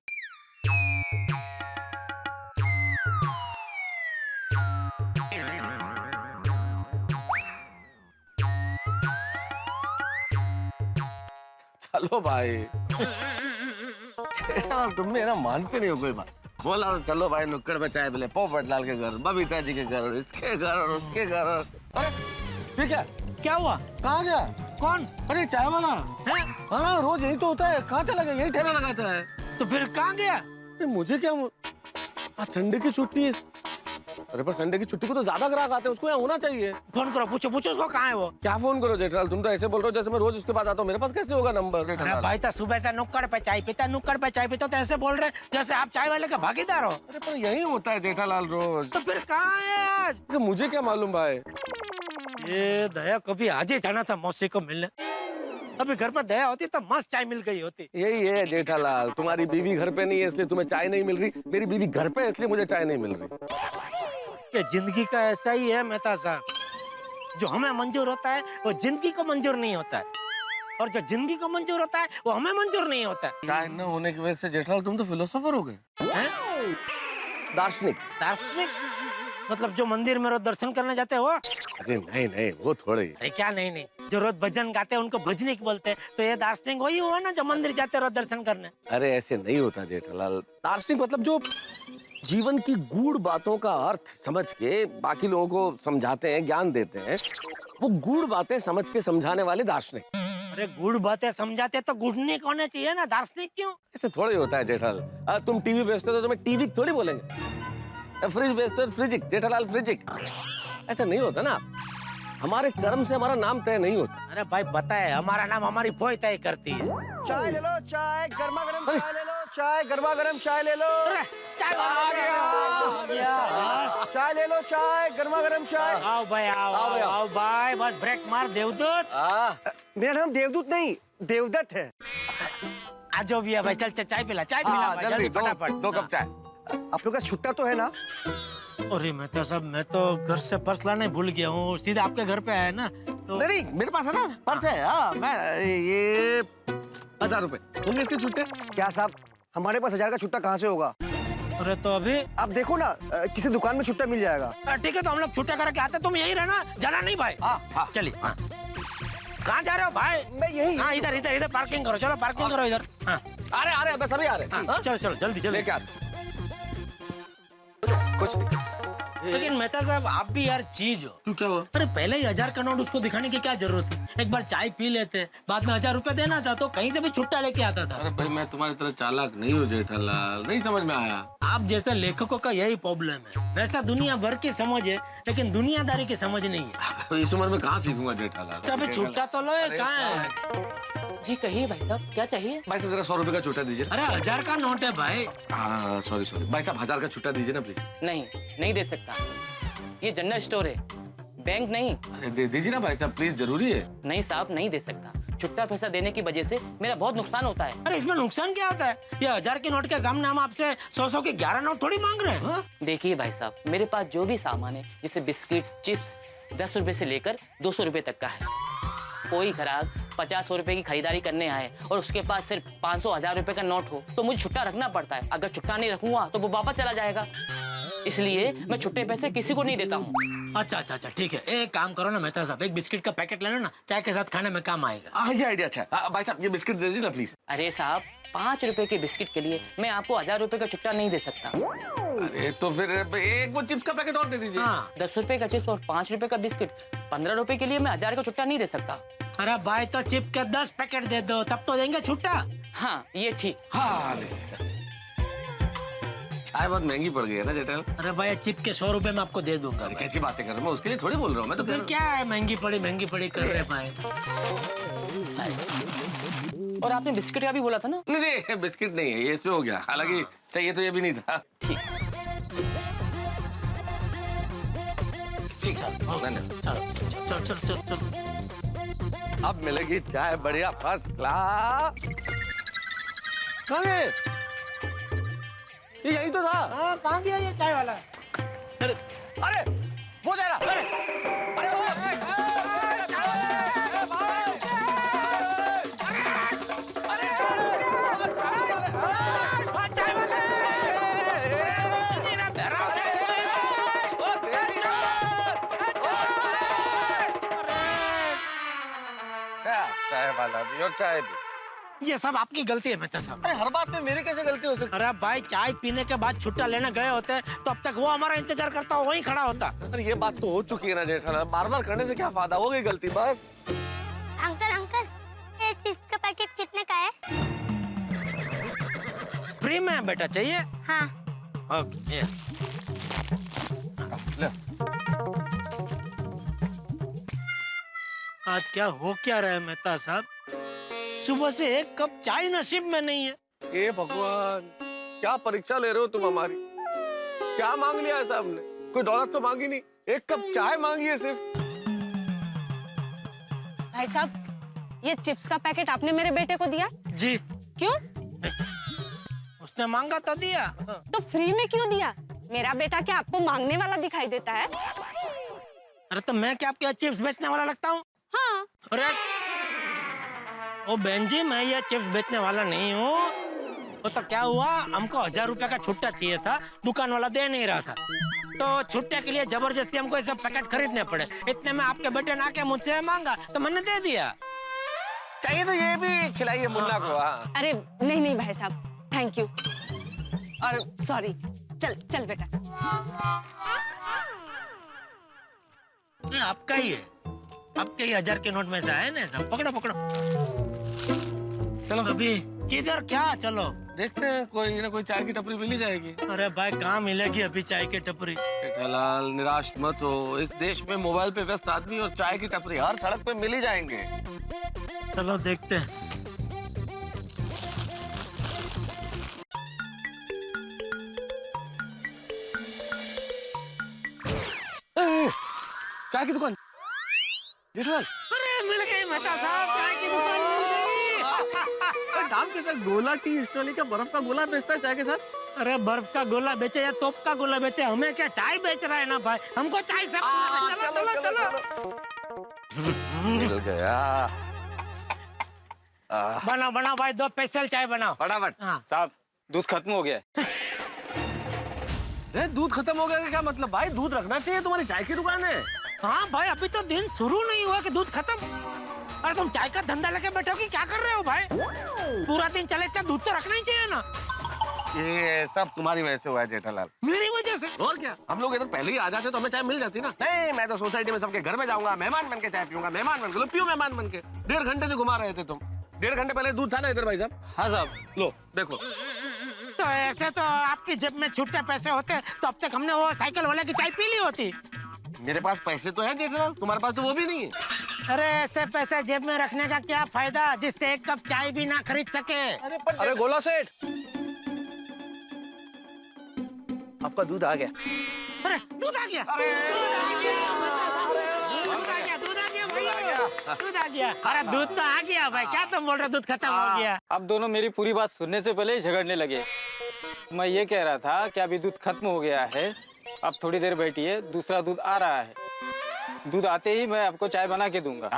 चलो भाई। तुम भी है ना, मानते नहीं हो कोई बात। बोला तो चलो भाई नुक्कड़ पे चाय पिले, पोपटलाल के घर, बबीता जी के घर, इसके घर और उसके घर। अरे ठीक है, क्या हुआ? कहाँ गया? कौन? अरे चाय वाला। हाँ रोज यही तो होता है, कहाँ चला गया? यही ठेला लगाता है। तो फिर कहाँ गया? मुझे क्या, आज संडे की छुट्टी है, अरे पर संडे की छुट्टी को तो ज्यादा ग्राहक आते हैं, उसको यहाँ होना चाहिए। फोन करो, पूछो पूछो उसको कहाँ है वो। क्या फोन करो जेठालाल, तुम तो ऐसे बोल रहे हो जैसे मैं रोज उसके पास आता हूँ, मेरे पास कैसे होगा नंबर अरे जेठालाल? भाई तो सुबह से नुक्कड़ पे चाय पीता, नुक्कड़ पे चाय पीता, तो ऐसे बोल रहे जैसे आप चाय वाले का भागीदार हो। अरे पर यही होता है जेठालाल रोज। तो फिर कहाँ है आज? तो मुझे क्या मालूम भाई। ये दया कभी आज ही जाना था मौसी को मिलने। अभी घर पर दया होती तो मस्त चाय मिल गई होती। यही है जेठालाल, तुम्हारी बीवी घर पे नहीं है इसलिए तुम्हें चाय नहीं मिल रही, मेरी बीवी घर पे है इसलिए मुझे चाय नहीं मिल रही। ये जिंदगी का ऐसा ही है मेहता साहब, जो हमें मंजूर होता है वो जिंदगी को मंजूर नहीं होता है, और जो जिंदगी को मंजूर होता है वो हमें मंजूर नहीं होता है। चाय न होने की वजह से जेठालाल तुम तो फिलोसोफर हो गए, हैं? दार्शनिक। दार्शनिक मतलब जो मंदिर में रोज दर्शन करने जाते हो? अरे नहीं नहीं, वो थोड़े। अरे क्या नहीं नहीं, जो रोज भजन गाते हैं उनको भजनिक बोलते हैं, तो ये दार्शनिक वही हुआ ना जो मंदिर जाते रोज दर्शन करने। अरे ऐसे नहीं होता जेठालाल, दार्शनिक मतलब जो जीवन की गूढ़ बातों का अर्थ समझ के बाकी लोगों को समझाते हैं, ज्ञान देते हैं, वो गूढ़ बातें समझ के समझाने वाले दार्शनिक। अरे गुड़ बातें समझाते तो गुड़निक होने चाहिए ना, दार्शनिक क्यों? ऐसे थोड़े होता है जेठालाल। तुम टीवी बेचते हो तो तुम्हें टीवी थोड़ी बोलेंगे, फ्रिज बेचते हो फ्रिजिक, जेठालाल फ्रिजिक। ऐसा नहीं होता ना, हमारे कर्म से हमारा नाम तय नहीं होता। अरे भाई बताए, हमारा नाम हमारी फोई तय करती है। चाय ले लो, चाय गर्मा गर्म चाय ले लो, चाय गर्मा गर्म चाय ले लो। अरे, चाय वाला आ गया। चाय ले लो, चाय गर्मा गर्म चाय। आओ भाई आओ भाई, बस ब्रेक मार देवदूत। मेरा नाम देवदूत नहीं देवदत्त है। आज जो भी है भाई, चल चाय पिला भाई, जल्दी फटाफट। 2 कप चाय। आप लोग का छुट्टा तो है ना? अरे मैं तो घर से पर्स लाने भूल गया हूँ, सीधे आपके घर पे आया ना तो। नहीं मेरे पास है ना पर्स है। हाँ, मैं ये 1000 रुपए होंगे इसके छुट्टे। क्या साहब, हमारे पास 1000 का छुट्टा कहाँ से होगा? अरे तो अभी आप देखो ना, किसी दुकान में छुट्टा मिल जाएगा। ठीक है, तो हम लोग छुट्टा करके आते, तुम यही रहना, जाना नहीं भाई। हाँ। चलिए। कहाँ जा रहे हो भाई? मैं यही। हाँ इधर पार्किंग करो, चलो पार्किंग करो इधर। हाँ आ रहे बस अभी आ रहे हैं। चलो जल्दी लेके आते। कुछ नहीं। लेकिन मेहता साहब आप भी यार चीज हो। तू क्या हुआ? अरे पहले ही 1000 का नोट उसको दिखाने की क्या जरूरत थी? एक बार चाय पी लेते, बाद में 1000 रुपए देना था तो कहीं से भी छुट्टा लेके आता था। अरे भाई मैं तुम्हारी तरह चालाक नहीं हूँ जेठालाल, नहीं समझ में आया। आप जैसे लेखकों का यही प्रॉब्लम है, वैसा दुनिया भर की समझ है लेकिन दुनियादारी की समझ नहीं है। इस उम्र में कहाँ सीखूंगा जेठालाल। अच्छा छुट्टा तो लो, कहाँ है? जी कहिए भाई साहब, क्या चाहिए? भाई साहब जरा 100 रुपए का छुट्टा दीजिए। अरे 1000 का नोट है भाई। हाँ सॉरी भाई साहब 1000 का छुट्टा दीजिए ना प्लीज। नहीं दे सकता, ये जनरल स्टोर है, बैंक नहीं। अरे दे दीजिए ना भाई साहब प्लीज, जरूरी है। नहीं साहब, नहीं दे सकता। छुट्टा पैसा देने की वजह से मेरा बहुत नुकसान होता है। अरे इसमें नुकसान क्या होता है? ये 1000 के नोट के सामने हम आपसे 100 के 11 नोट थोड़ी मांग रहे हैं। देखिए भाई साहब, मेरे पास जो भी सामान है जैसे बिस्किट, चिप्स, 10 रुपए से लेकर 200 रुपए तक का है। कोई ग्राहक 50 रुपए की खरीदारी करने आए और उसके पास सिर्फ 500, 1000 रुपए का नोट हो तो मुझे छुट्टा रखना पड़ता है। अगर छुट्टा नहीं रखूंगा तो वो वापस चला जाएगा, इसलिए मैं छुट्टे पैसे किसी को नहीं देता हूँ। अच्छा ठीक है, एक काम करो ना मेहता साहब, एक बिस्किट का पैकेट ले लो ना, चाय के साथ खाने में काम आएगा। ये आइडिया अच्छा है। भाई साहब ये बिस्किट दे दीजिए ना प्लीज। अरे साहब, 5 रुपए के बिस्किट के लिए मैं आपको 1000 रुपए का छुट्टा नहीं दे सकता। अरे तो फिर एक वो चिप्स का पैकेट और दे दीजिए। हाँ। 10 रुपए का चिप्स और 5 रुपए का बिस्किट, 15 रुपए के लिए मैं 1000 का छुट्टा नहीं दे सकता। अरे भाई तो चिप के 10 पैकेट दे दो, तब तो देंगे छुट्टा। हाँ ये ठीक। हाँ चाय बहुत महंगी पड़ गई है ना जेठालाल। अरे भाई चिप के 100 रुपए में आपको दे दूंगा। कैसी बातें कर रहा हूँ, मैं उसके लिए थोड़ी बोल रहा हूँ। मैं तो फिर क्या है, महंगी पड़ी कर रहे भाई। और आपने बिस्किट का भी बोला था ना? नहीं बिस्किट नहीं है ये, इसमें हो गया। हालांकि चाहिए तो ये भी नहीं था। ठीक। ठीक चल। अब मिलेगी चाय बढ़िया फर्स्ट क्लास। कहाँ है? ये यही तो था। हाँ कहाँ गया ये चाय वाला? अरे वो जाएगा। अरे वो चाय वाला भी और चाय भी। ये सब आपकी गलती है मेहता साहब। अरे हर बात में मेरी कैसे गलती हो सकती? अरे भाई चाय पीने के बाद छुट्टा लेने गए होते तो अब तक वो हमारा इंतजार करता, वहीं खड़ा होता। अरे ये बात तो हो चुकी है ना जेठालाल, बार-बार करने से क्या फायदा, हो गई गलती बस। अंकल ये चिप्स का पैकेट कितने का है? फ्री में बेटा चाहिए? हाँ। ओके आज क्या हो क्या रहा है मेहता साहब? सुबह से एक कप चाय नसीब में नहीं है। हे भगवान, क्या परीक्षा ले रहे हो तुम हमारी? क्या मांग लिया है साहब ने? कोई दौलत तो मांगी नहीं, एक कप चाय मांगी है सिर्फ। भाई साहब, ये चिप्स का पैकेट आपने मेरे बेटे को दिया? जी। क्यों? उसने मांगा तो दिया। तो फ्री में क्यों दिया? मेरा बेटा क्या आपको मांगने वाला दिखाई देता है? अरे तो मैं क्या आपके चिप्स बेचने वाला लगता हूँ? हाँ। अरे ओ बहन जी, मैं ये चिप्स बेचने वाला नहीं हूँ। वो तो क्या हुआ, हमको 1000 रुपए का छुट्टा चाहिए था, दुकान वाला दे नहीं रहा था, तो छुट्टे के लिए जबरदस्ती हमको ऐसे पैकेट खरीदने पड़े। इतने में आपके बेटे ने आके मुझसे मांगा तो मैंने दे दिया। चाहिए तो ये भी खिलाइए मुन्ना को। अरे नहीं नहीं भाई साहब, थैंक यू और सॉरी। चल चल बेटा। ये आपका ही है, आपके ही 1000 के नोट में से आए ना सब। पकड़ो पकड़ो। चलो अभी किधर क्या? चलो देखते हैं, कोई ना कोई चाय की टपरी मिल ही जाएगी। अरे भाई कहाँ मिलेगी अभी चाय की टपरी? जेठालाल निराश मत हो, इस देश में मोबाइल पे व्यस्त आदमी और चाय की टपरी हर सड़क पे मिल ही जाएंगे। चलो देखते हैं। चाय की दुकान। जेठालाल, अरे मिल गई मेहता साहब, चाय की दुकान मिल गई। दाम के साथ गोला टी स्टॉल का बर्फ का गोला बेचता है चाय के साथ। अरे बर्फ का गोला बेचे या तोप का गोला बेचे, हमें क्या चाय बेच रहा है ना भाई, हमको चाय से चलो चलो चलो। मिल गया। बनाओ बनाओ भाई, 2 स्पेशल चाय बनाओ फटाफट। हाँ। साहब, दूध खत्म हो गया है। दूध खत्म हो गया का क्या मतलब? भाई दूध रखना चाहिए, तुम्हारी चाय की दुकान है। हाँ भाई, अभी तो दिन शुरू नहीं हुआ कि दूध खत्म। अरे तुम चाय का धंधा लेके बैठे हो कि क्या कर रहे हो भाई? पूरा दिन चले इतना दूध तो रखना ही चाहिए ना। ये सब तुम्हारी वजह से हुआ है जेठालाल। मेरी वजह से? और क्या, हम लोग इधर पहले ही आ जाते तो हमें चाय मिल जाती ना। नहीं, मैं तो सोसाइटी में सबके घर में जाऊंगा, मेहमान बन के चाय पीऊंगा, मेहमान बन के पियो, मेहमान बन के। 1.5 घंटे से घुमा रहे थे तुम। 1.5 घंटे पहले दूध था ना इधर भाई साहब? हाँ साहब, लो देखो। तो ऐसे तो आपकी जेब में छुट्टे पैसे होते तो अब तक हमने वो साइकिल वाले की चाय पी ली होती। मेरे पास पैसे तो है जेठालाल, तुम्हारे पास तो वो भी नहीं है। अरे ऐसे पैसे जेब में रखने का क्या फायदा जिससे एक कप चाय भी ना खरीद सके। अरे गोला सेठ, आपका दूध आ गया। अरे दूध आ गया, दूध आ गया, दूध आ गया, दूध आ गया भाई, दूध आ गया। अरे दूध तो आ गया भाई, क्या तुम बोल रहे हो दूध खत्म हो गया? अब दोनों मेरी पूरी बात सुनने से पहले ही झगड़ने लगे। मैं ये कह रहा था कि अभी दूध खत्म हो गया है, अब थोड़ी देर बैठिए, दूसरा दूध आ रहा है। दूध आते ही मैं आपको चाय बना के दूंगा।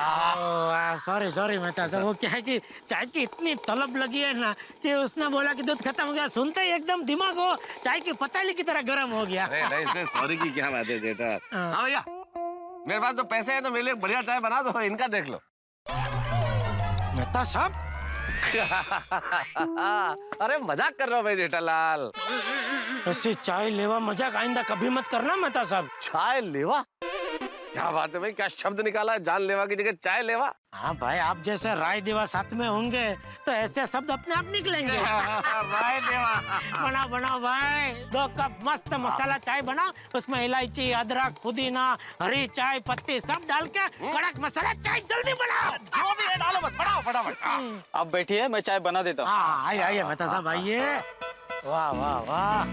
सॉरी सॉरी मेहता साहब, वो क्या है कि चाय की इतनी तलब लगी है ना कि उसने बोला कि दूध खत्म हो गया, सुनते ही एकदम दिमाग हो चाय की पताली की तरह गर्म हो गया। नहीं, इसमें सॉरी की क्या बात है जेठा। हाँ भैया, मेरे पास तो पैसे हैं तो मेरे लिए बढ़िया चाय बना दो, इनका देख लो। मेहता साहब अरे मजाक कर रहा हूँ भाई जेठालाल। ऐसी चाय लेवा मजाक आइंदा कभी मत करना मेहता साहब। चाय लेवा? क्या बात है भाई, क्या शब्द निकाला है, जान लेवा की जगह चाय लेवा। हाँ भाई, आप जैसे राय देवा साथ में होंगे तो ऐसे शब्द अपने आप निकलेंगे। राय देवा। बनाओ बनाओ भाई, 2 कप मस्त मसाला चाय बनाओ, उसमें इलायची, अदरक, पुदीना, हरी चाय पत्ती सब डाल के कड़क मसाला चाय जल्दी बनाओ। जो भी है डालो, बस बनाओ फटाफट। आप बैठिए, मैं चाय बना देता हूँ। हाँ आइए आइए मेहता साहब आइए। वाह वाह वाह,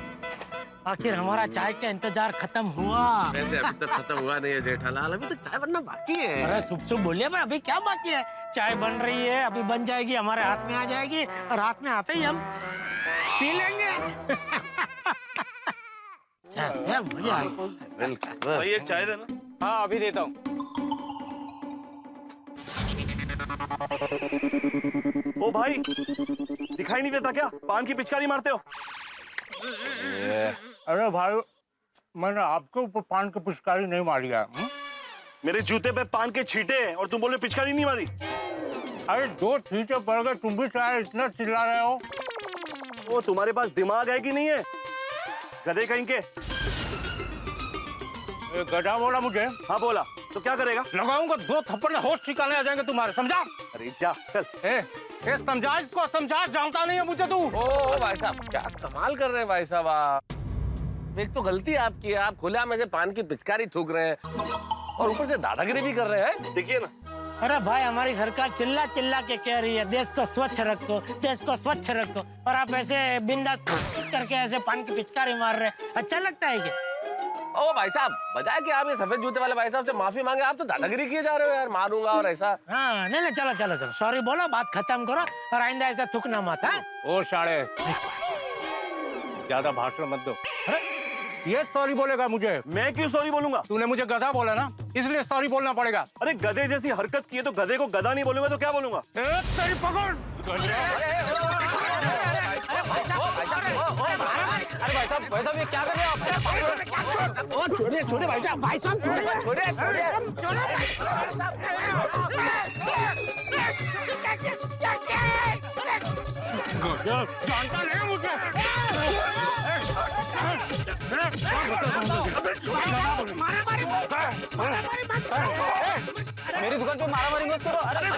आखिर हमारा चाय का इंतजार खत्म हुआ। वैसे अभी तक खत्म हुआ नहीं है जेठालाल, अभी तो चाय बनना बाकी है। अरे शुभ बोलिए भाई, अभी क्या बाकी है? चाय बन रही है, अभी बन जाएगी, हमारे हाथ में आ जाएगी और हाथ में आते ही हम पी लेंगे। मजा आएगा। भाई एक चाय देना। हाँ अभी देता हूँ। ओ भाई, दिखाई नहीं देता क्या? पान की पिचकारी मारते हो? अरे भाई, मैंने आपके ऊपर पान की पिचकारी नहीं मारी है। मेरे जूते पे पान के छींटे हैं और तुम बोल रहे पिचकारी नहीं मारी? अरे 2 छींटे पड़ गए, तुम भी चाहे इतना चिल्ला रहे हो। ओ तुम्हारे पास दिमाग है कि नहीं है? गधे कहीं के। गधा बोला मुझे? हाँ बोला, तो क्या करेगा? लगाऊंगा 2 थप्पड़ में होश ठिकाने आ जाएंगे तुम्हारे, समझा? अरे जा चल। ए समझा इसको, समझा, जानता नहीं है मुझे तू। ओ भाई साहब, क्या कमाल कर रहे हैं भाई साहब आप। एक तो गलती आपकी है, आप खुलेआम ऐसे पान की पिचकारी थूक रहे हैं और ऊपर से दादागिरी भी कर रहे हैं। देखिए ना, अरे भाई हमारी सरकार चिल्ला चिल्ला के कह रही है देश को स्वच्छ रखो, देश को स्वच्छ रखो, और आप ऐसे बिंदास करके ऐसे पानी की पिचकारी मार रहे, अच्छा लगता है क्या? ओ भाई साहब, बजाय कि आप ये सफेद जूते वाले भाई साहब से माफी मांगे, आप तो दादागिरी किए जा रहे हो यार, मारूंगा और ऐसा। हाँ नहीं चलो चलो चलो, सॉरी बोलो, बात खत्म करो और आइंदा ऐसा थूकना मत। हाँ ओ साले, ज्यादा भाषण मत दो। अरे ये सॉरी बोलेगा मुझे? मैं क्यों सॉरी बोलूंगा? तूने मुझे गधा बोला ना, इसलिए सॉरी बोलना पड़ेगा। अरे गधे जैसी हरकत की है तो गधे को गधा नहीं बोलूंगा तो क्या बोलूंगा? तेरी पकड़। अरे भाई साहब ये क्या कर रहे हो आप? छोड़िए भाई साहब, भाई साहब जानता नहीं मुझे। मेरी दुकान पे मारामारी मत करो। अरे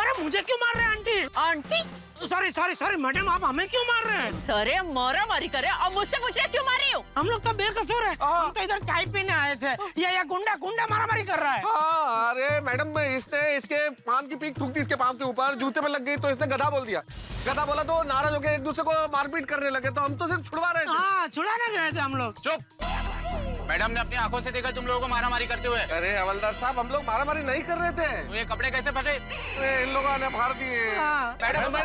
अरे मुझे क्यों मार रहे हैं आंटी? आंटी सॉरी मैडम, आप हमें क्यों मार रहे हैं? सरे मारा मारी करे और मुझसे पूछ रहे क्यों मारी हो? हम लोग तो बेकसूर है, हम तो इधर चाय पीने आए थे। ये गुंडा मारामारी कर रहा है। हाँ, अरे मैडम, इसने इसके पान की पीक थूक दी इसके पाँव के ऊपर, जूते में लग गई तो इसने गधा बोल दिया। गधा बोला तो नाराज हो गए, एक दूसरे को मारपीट करने लगे, तो हम तो सिर्फ छुड़वा रहे थे। हाँ, छुड़ाने गए थे हम लोग। चुप। मैडम ने अपनी आंखों से देखा तुम लोगों को मारामारी करते हुए। अरे हवलदार साहब, हम लोग मारामारी नहीं कर रहे थे। तो ये कपड़े कैसे फटे? इन लोगों ने फाड़ दिए। मैडम,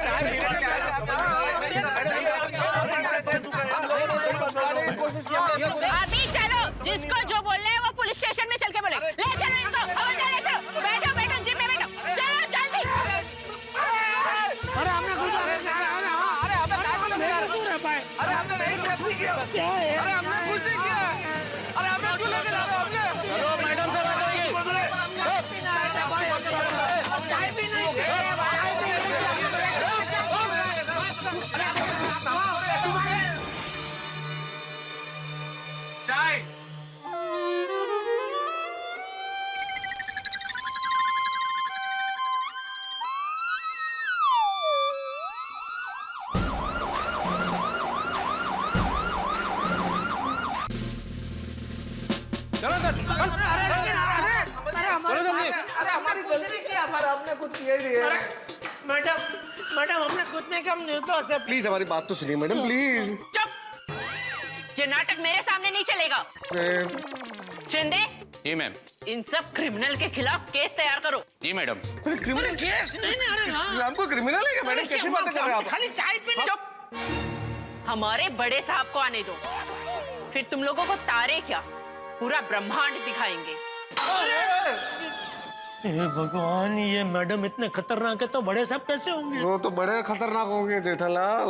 अभी चलो, जिसको जो बोलना है वो पुलिस स्टेशन में चल के बोले। ले चलो इनको, हवलदार ले चलो। बैठो जीप में बैठो, चलो जल्दी। अरे हमने कुछ मैडम से बात होगी। मैडम हमने कुछ नहीं किया, हम निर्दोष है। प्लीज हमारी बात तो सुनिए मैडम, प्लीज। चुप, ये नाटक मेरे सामने नहीं चलेगा। शिंदे जी मैम। इन सब क्रिमिनल के खिलाफ केस तैयार करो। जी मैडम। क्रिमिनल केस नहीं, हमको क्रिमिनल है क्या मैडम? कैसी बातें कर रहे हैं आप? खाली चाय पीने। चुप, हमारे बड़े साहब को आने दो, फिर तुम लोगों को तारे क्या पूरा ब्रह्मांड दिखाएंगे। हे भगवान, ये मैडम इतने खतरनाक है तो बड़े साहब कैसे होंगे? वो तो बड़े खतरनाक होंगे जेठालाल।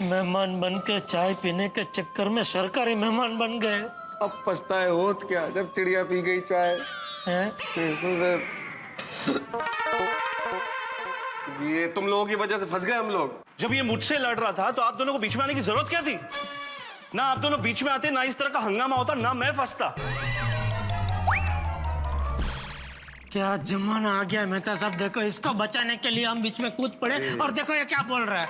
मेहमान बन के चाय पीने के चक्कर में सरकारी मेहमान बन गए। अब पछताए होत क्या जब चिड़िया पी गई चाय। ये तुम लोगों की वजह से फंस गए हम लोग। जब ये मुझसे लड़ रहा था तो आप दोनों को बीच में आने की जरूरत क्या थी? ना आप दोनों बीच में आते, ना इस तरह का हंगामा होता, ना मैं फंसता। क्या जमाना आ गया मेहता साहब, देखो इसको बचाने के लिए हम बीच में कूद पड़े और देखो ये क्या बोल रहा है।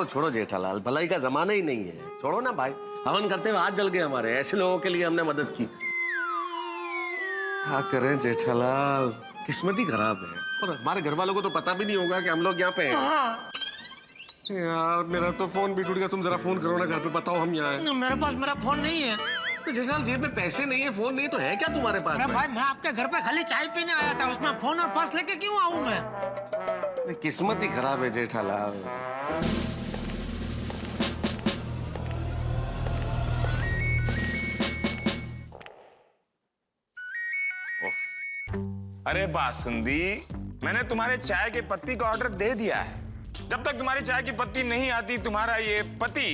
छोड़ो जेठालाल, भलाई का जमाना ही नहीं है, छोड़ो ना भाई। हवन करते हुए हाथ जल गए हमारे, ऐसे लोगों के लिए हमने मदद की। क्या करें जेठालाल, किस्मत ही खराब है, और हमारे घर वालों को तो पता भी नहीं होगा कि हम लोग यहाँ पे हैं। यार मेरा तो फोन भी टूट गया, तुम जरा फोन करो ना घर पे, बताओ हम यहाँ हैं। मेरे पास मेरा फोन नहीं है। जेठालाल जेब में पैसे नहीं है, फोन नहीं, तो है क्या तुम्हारे पास? अरे भाई मैं आपके घर पे खाली चाय पीने आया था, उसमें फोन और पर्स लेके क्यों आऊं मैं? किस्मत ही खराब है जेठालाल। अरे बासुंदी, मैंने तुम्हारे चाय के पत्ती का ऑर्डर दे दिया है। जब तक तुम्हारी चाय की पत्ती नहीं आती, तुम्हारा ये पति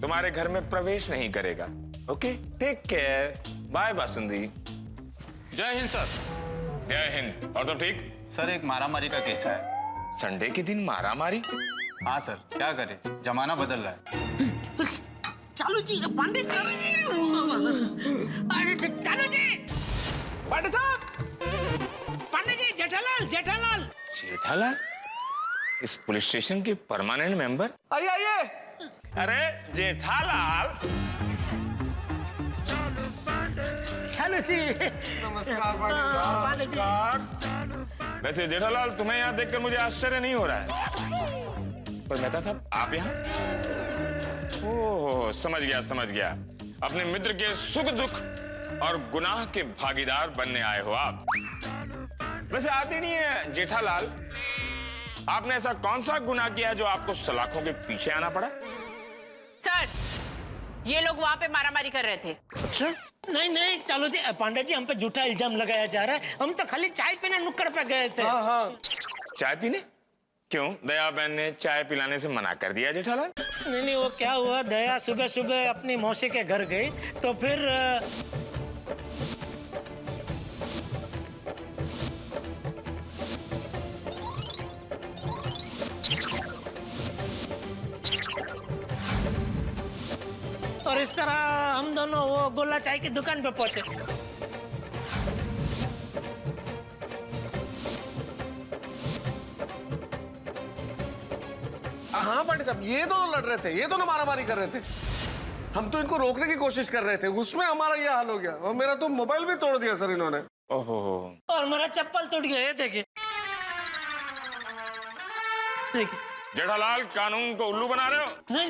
तुम्हारे घर में प्रवेश नहीं करेगा। Okay, take care, bye Basundi. जय हिंद सर। जय हिंद। और सब ठीक? सर एक मारामारी का केस है, संडे के दिन मारा मारी? हाँ सर, क्या करें, जमाना बदल रहा है। चालू जी, पांडे जी, अरे चालू जी, पांडे साहब, पांडे जी, जेठालाल, जेठालाल। जेठालाल, इस पुलिस स्टेशन के परमानेंट मेंबर? आइए आइए। अरे जेठालाल, चालू जी, नमस्कार पांडे जी। वैसे जेठालाल, तुम्हें यहाँ देखकर मुझे आश्चर्य नहीं हो रहा है, पर मेहता साहब आप यहाँ? ओह, समझ गया। अपने मित्र के सुख दुख और गुनाह के भागीदार बनने आए हो आप। वैसे आदरणीय जेठालाल, आपने ऐसा कौन सा गुनाह किया जो आपको सलाखों के पीछे आना पड़ा? सर, ये लोग वहां पे मारामारी कर रहे थे। अच्छा? नहीं चालू जी, पांडे जी, हम पे झूठा इल्जाम लगाया जा रहा है। हम तो खाली चाय पीने नुक्कड़ पे गए थे। हाँ। चाय पीने? क्यों, दया बहन ने चाय पिलाने से मना कर दिया जेठालाल? नहीं, वो क्या हुआ, दया सुबह सुबह अपनी मौसी के घर गई, तो फिर और इस तरह हम दोनों वो गोला चाय की दुकान पे पहुंचे। हाँ पांडे साहब, ये दोनों लड़ रहे थे, ये दोनों मारामारी कर रहे थे। हम तो इनको रोकने की कोशिश कर रहे थे, उसमें हमारा ये हाल हो गया और मेरा तो मोबाइल भी तोड़ दिया सर इन्होंने। ओहो। और मेरा चप्पल टूट गया, ये देखिए। जेठालाल, कानून को उल्लू बना रहे हो? नहीं,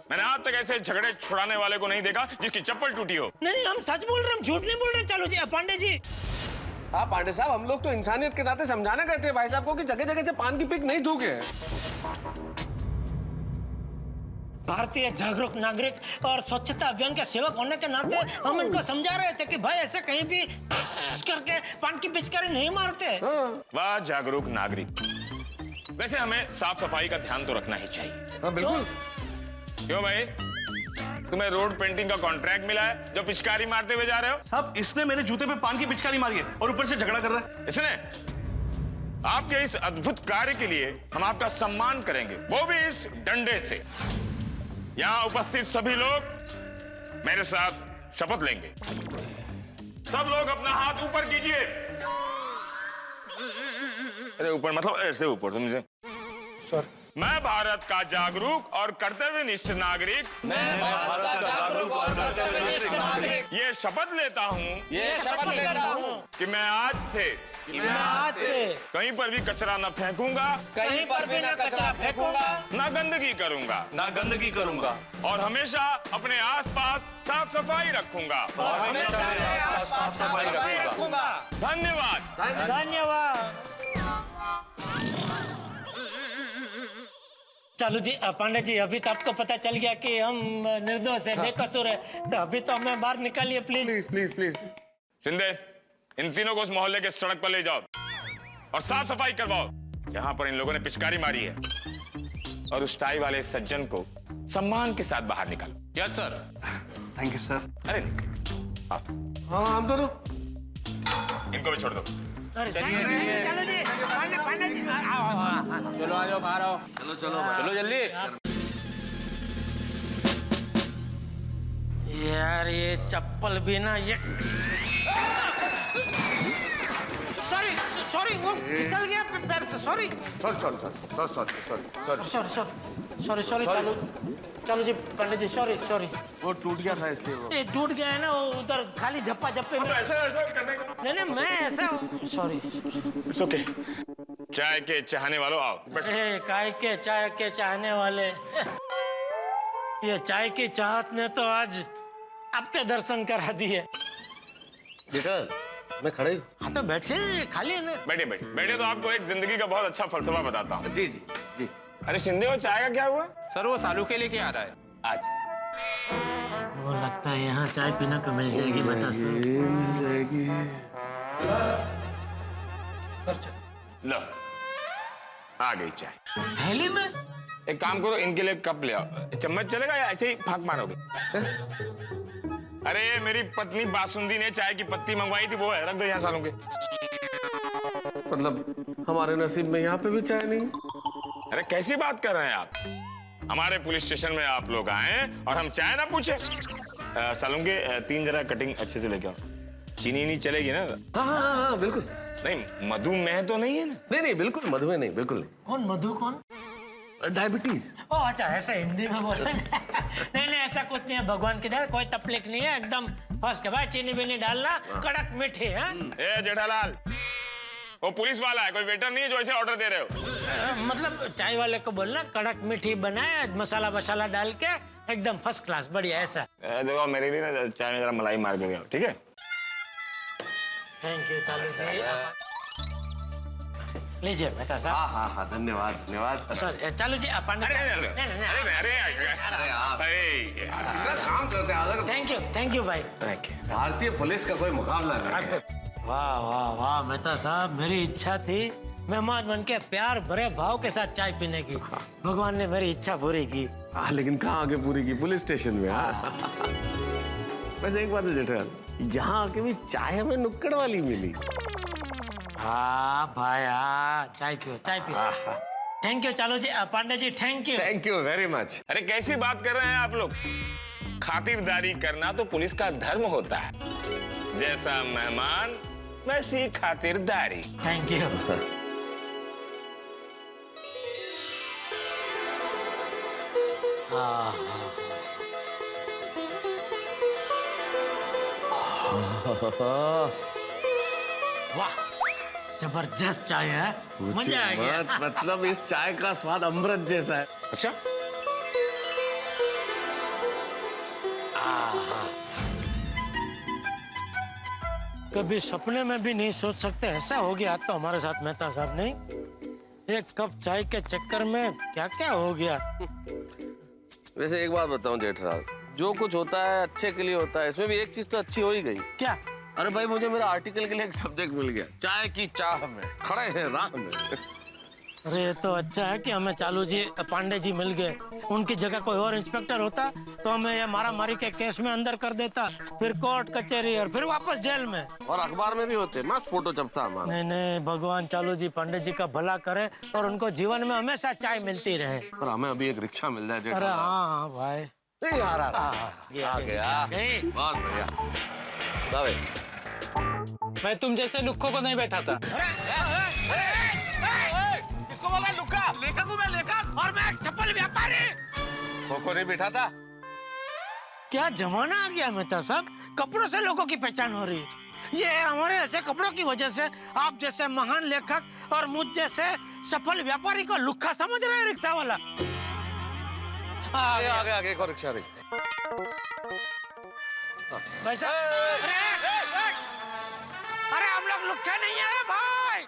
मैंने आज तक ऐसे झगड़े छुड़ाने वाले को नहीं देखा जिसकी चप्पल टूटी हो। नहीं, हम सच बोल रहे हैं, हम झूठ नहीं बोल रहे। चालू जी, पांडे जी। हाँ पांडे साहब, हम लोग तो इंसानियत के नाते समझाने गए थे भाई साहब को कि जगह जगह से पान की पिक नहीं थूके। भारतीय जागरूक नागरिक और स्वच्छता अभियान के सेवक होने के नाते हम इनको समझा रहे थे कि भाई ऐसे कहीं भी करके पान की पिचकारी नहीं मारते। वाह जागरूक नागरिक। वैसे हमें साफ सफाई का ध्यान तो रखना ही चाहिए। हाँ बिल्कुल। क्यों भाई, तुम्हें रोड पेंटिंग का कॉन्ट्रैक्ट मिला है जो पिचकारी मारते हुए जा रहे हो? साहब, इसने मेरे जूते पे पान की पिचकारी मारी है और ऊपर से झगड़ा कर रहा है। इसने? आपके इस अद्भुत कार्य के लिए हम आपका सम्मान करेंगे, वो भी इस डंडे से। यहाँ उपस्थित सभी लोग मेरे साथ शपथ लेंगे। सब लोग अपना हाथ ऊपर कीजिए। अरे ऊपर मतलब ऐसे ऊपर, समझे? सर, मैं भारत का जागरूक और कर्तव्यनिष्ठ नागरिक, ये शपथ लेता हूँ कि मैं आज से कहीं पर भी कचरा न फेंकूंगा, कहीं पर भी ना कचरा फेंकूंगा, ना गंदगी करूंगा, और हमेशा अपने आसपास साफ सफाई रखूंगा। धन्यवाद। चालू जी, पांडे जी, अभी तो आपको पता चल गया कि हम निर्दोष है, बेकसूर है, तो अभी तो हमें बाहर निकालिए प्लीज। शिंदे, इन तीनों को उस मोहल्ले के सड़क पर ले जाओ और साफ सफाई करवाओ जहां पर इन लोगों ने पिचकारी मारी है, और उस टाई वाले सज्जन को सम्मान के साथ बाहर निकालो। Yes sir. Thank you sir. अरे हाँ, हम दोनों इनको भी छोड़ दो। चालू जी, पांडे जी, चलो आ जाओ, बाहर आओ। चलो जल्दी। यार ये चप्पल भी ना, ये सॉरी वो फिसल गया पैर से। सॉरी चालू जी, पंडित जी, सॉरी। वो टूट गया था इसलिए वो। ये टूट गया है ना, वो उधर खाली झप्पा झप्पे में। ऐसा करने का नहीं, मैं ऐसा, सॉरी। It's okay. चाय के चाहने वालों आओ, बैठो। काय के चाय के चाहने वाले, ये चाय की चाहत ने तो आज आपके दर्शन करा दिए। बेटा, मैं खड़े हूँ। हाँ तो बैठे, खाली है ना। बैठे तो आपको एक जिंदगी का बहुत अच्छा फलसफा बताता हूँ। जी। अरे शिंदे, वो चाय का क्या हुआ? सर, वो सालू के लेके आ रहा है आज। वो लगता है यहाँ चाय पीने को मिल जाएगी, बता सर। मिल जाएगी। लो, आ गई चाय थैली में। एक काम करो, इनके लिए कप ले आओ। चम्मच चलेगा या ऐसे ही फाक मारोगे? अरे मेरी पत्नी बासुंदी ने चाय की पत्ती मंगवाई थी, वो है, रख दो यहाँ सालों के। मतलब हमारे नसीब में यहाँ पे भी चाय नहीं। अरे कैसी बात कर रहे हैं आप? हमारे पुलिस स्टेशन में आप लोग आए और हम चाय ना पूछे? सालूंगे 3 जरा कटिंग अच्छे से लेके आओ। चीनी नहीं चलेगी ना? हाँ बिल्कुल। नहीं मधुमेह तो नहीं है ना? नहीं बिल्कुल मधुमेह नहीं, बिल्कुल नहीं। कौन मधु कौन? डायबिटीज। ओ अच्छा, ऐसा हिंदी में बोल रहे हैं। नहीं ऐसा कुछ नहीं है, भगवान की दया, कोई तकलीफ नहीं है, एकदम फर्स्ट भाई। चीनी बीनी डालना, कड़क मीठी है। ए जेठालाल, वो पुलिस वाला है, कोई वेटर नहीं है जो ऐसे ऑर्डर दे रहे हो। मतलब चाय वाले को बोलना कड़क मीठी बनाए, मसाला वसाला डाल के एकदम फर्स्ट क्लास, बढ़िया ऐसा। देखो मेरे लिए ना चाय में जरा मलाई मार के आओ, ठीक है? थैंक यू चालू जी। लीजिए मेहता साहब। हाँ धन्यवाद धन्यवाद। सॉरी चालू जी, आप अरे काम करते हैं। थैंक यू भाई। भारतीय पुलिस का कोई मुकाबला नहीं। वाह वाह वाह मेहता साहब, मेरी इच्छा थी मेहमान बन के प्यार भरे भाव के साथ चाय पीने की, भगवान ने मेरी इच्छा पूरी की। लेकिन कहाँ आके पूरी की? पुलिस स्टेशन में। वैसे एक बात है जेठालाल, यहाँ आके भी चाय हमें नुक्कड़ वाली मिली। हाँ भाई हाँ, चाय पियो चाय पियो। थैंक यू चालू जी, Pandey ji thank you very much. अरे कैसी बात कर रहे हैं आप लोग? खातिरदारी करना तो पुलिस का धर्म होता है। जैसा मेहमान वैसी खातिरदारी। Thank you. वाह जबरदस्त चाय है, मजा आ गया। मतलब इस चाय का स्वाद अमृत जैसा है। अच्छा कभी सपने में भी नहीं सोच सकते ऐसा हो गया तो हमारे साथ मेहता साहब। नहीं, एक कप चाय के चक्कर में क्या क्या हो गया। वैसे एक बात बताऊं जेठालाल, जो कुछ होता है अच्छे के लिए होता है, इसमें भी एक चीज तो अच्छी हो ही गई। क्या? अरे भाई मुझे मेरा आर्टिकल के लिए एक सब्जेक्ट मिल गया, चाय की चाह में खड़े हैं राह में। अरे ये तो अच्छा है कि हमें चालू जी पांडे जी मिल गए। उनकी जगह कोई और इंस्पेक्टर होता तो हमें ये मारा मारी के केस में अंदर कर देता, फिर कोर्ट कचहरी और फिर वापस जेल में। और अखबार में भी होते, मस्त फोटो छपता हमारा। नहीं भगवान चालू जी पांडे जी का भला करे और उनको जीवन में हमेशा चाय मिलती रहे। पर हमें अभी एक रिक्शा मिल जाए अरे हाँ भाई, नहीं आ गया। बहुत बढ़िया। मैं तुम जैसे लुक्कों को नहीं बैठा था। किसको बोला लुक्का? लेखक हूँ मैं, लेखक। और मैं एक चप्पल व्यापारी। खोखो नहीं बिठा था। क्या जमाना आ गया मेहता साहब, कपड़ों से लोगों की पहचान हो रही है। ये हमारे ऐसे कपड़ों की वजह से आप जैसे महान लेखक और मुझ जैसे सफल व्यापारी को लुक्का समझ रहे हैं रिक्शा वाला। आगे एक और रिक्शा। वैसे अरे हम लोग लुक्के नहीं है भाई।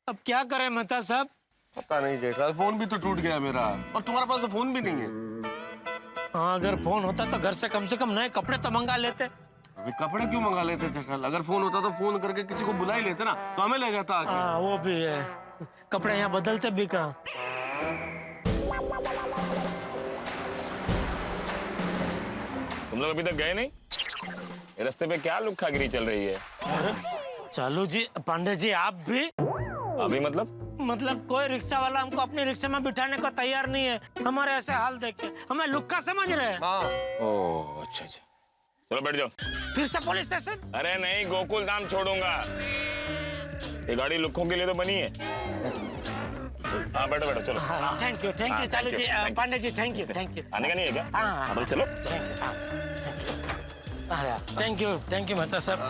अब क्या करें मेहता साहब? पता नहीं जेठालाल, फोन भी तो टूट गया मेरा, और तुम्हारे पास तो फोन भी नहीं है। हाँ अगर फोन होता तो घर से कम नए कपड़े तो मंगा लेते। अभी कपड़े क्यों मंगा लेते जेठालाल? अगर फोन होता तो फोन करके किसी को बुला ही लेते ना, तो हमें ले जाता आके। हाँ वो भी है, कपड़े यहाँ बदलते भी कहाँ। तुम लोग अभी तक गए नहीं? ये रास्ते पे क्या लुक्खागिरी चल रही है? चालू जी पांडे जी आप भी? अभी मतलब कोई रिक्शा वाला हमको अपने रिक्शा में बिठाने को तैयार नहीं है। हमारे ऐसे हाल देख के हमें लुक्का समझ रहे हैं। ओह अच्छा, चलो बैठ जाओ। फिर से पुलिस स्टेशन? अरे नहीं, गोकुल धाम छोड़ूंगा। ये गाड़ी लुक्कों के लिए तो बनी है। हाँ बैठो चलो। थैंक यू चालू जी, पांडे जी थैंक यू। आने का नहीं है क्या? हाँ चलो। थैंक यू मेहता साहब।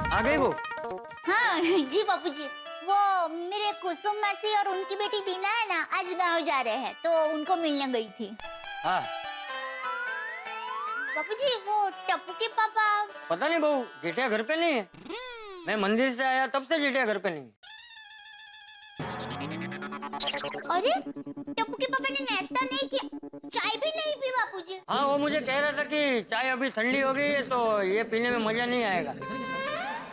आ गई वो? हाँ जी बापू जी, वो मेरे कुसुम मासी और उनकी बेटी दीना है ना, आज गाँव जा रहे हैं तो उनको मिलने गई थी। हाँ बापूजी वो टप्पू के पापा। पता नहीं बहू, जेठिया घर पे नहीं है। मैं मंदिर से आया तब से जेठिया घर पे नहीं है। अरे टप्पू के पापा ने नाश्ता नहीं किया, चाय भी नहीं पी बापूजी। हाँ वो मुझे कह रहा था कि चाय अभी ठंडी हो गई है तो ये पीने में मजा नहीं आएगा।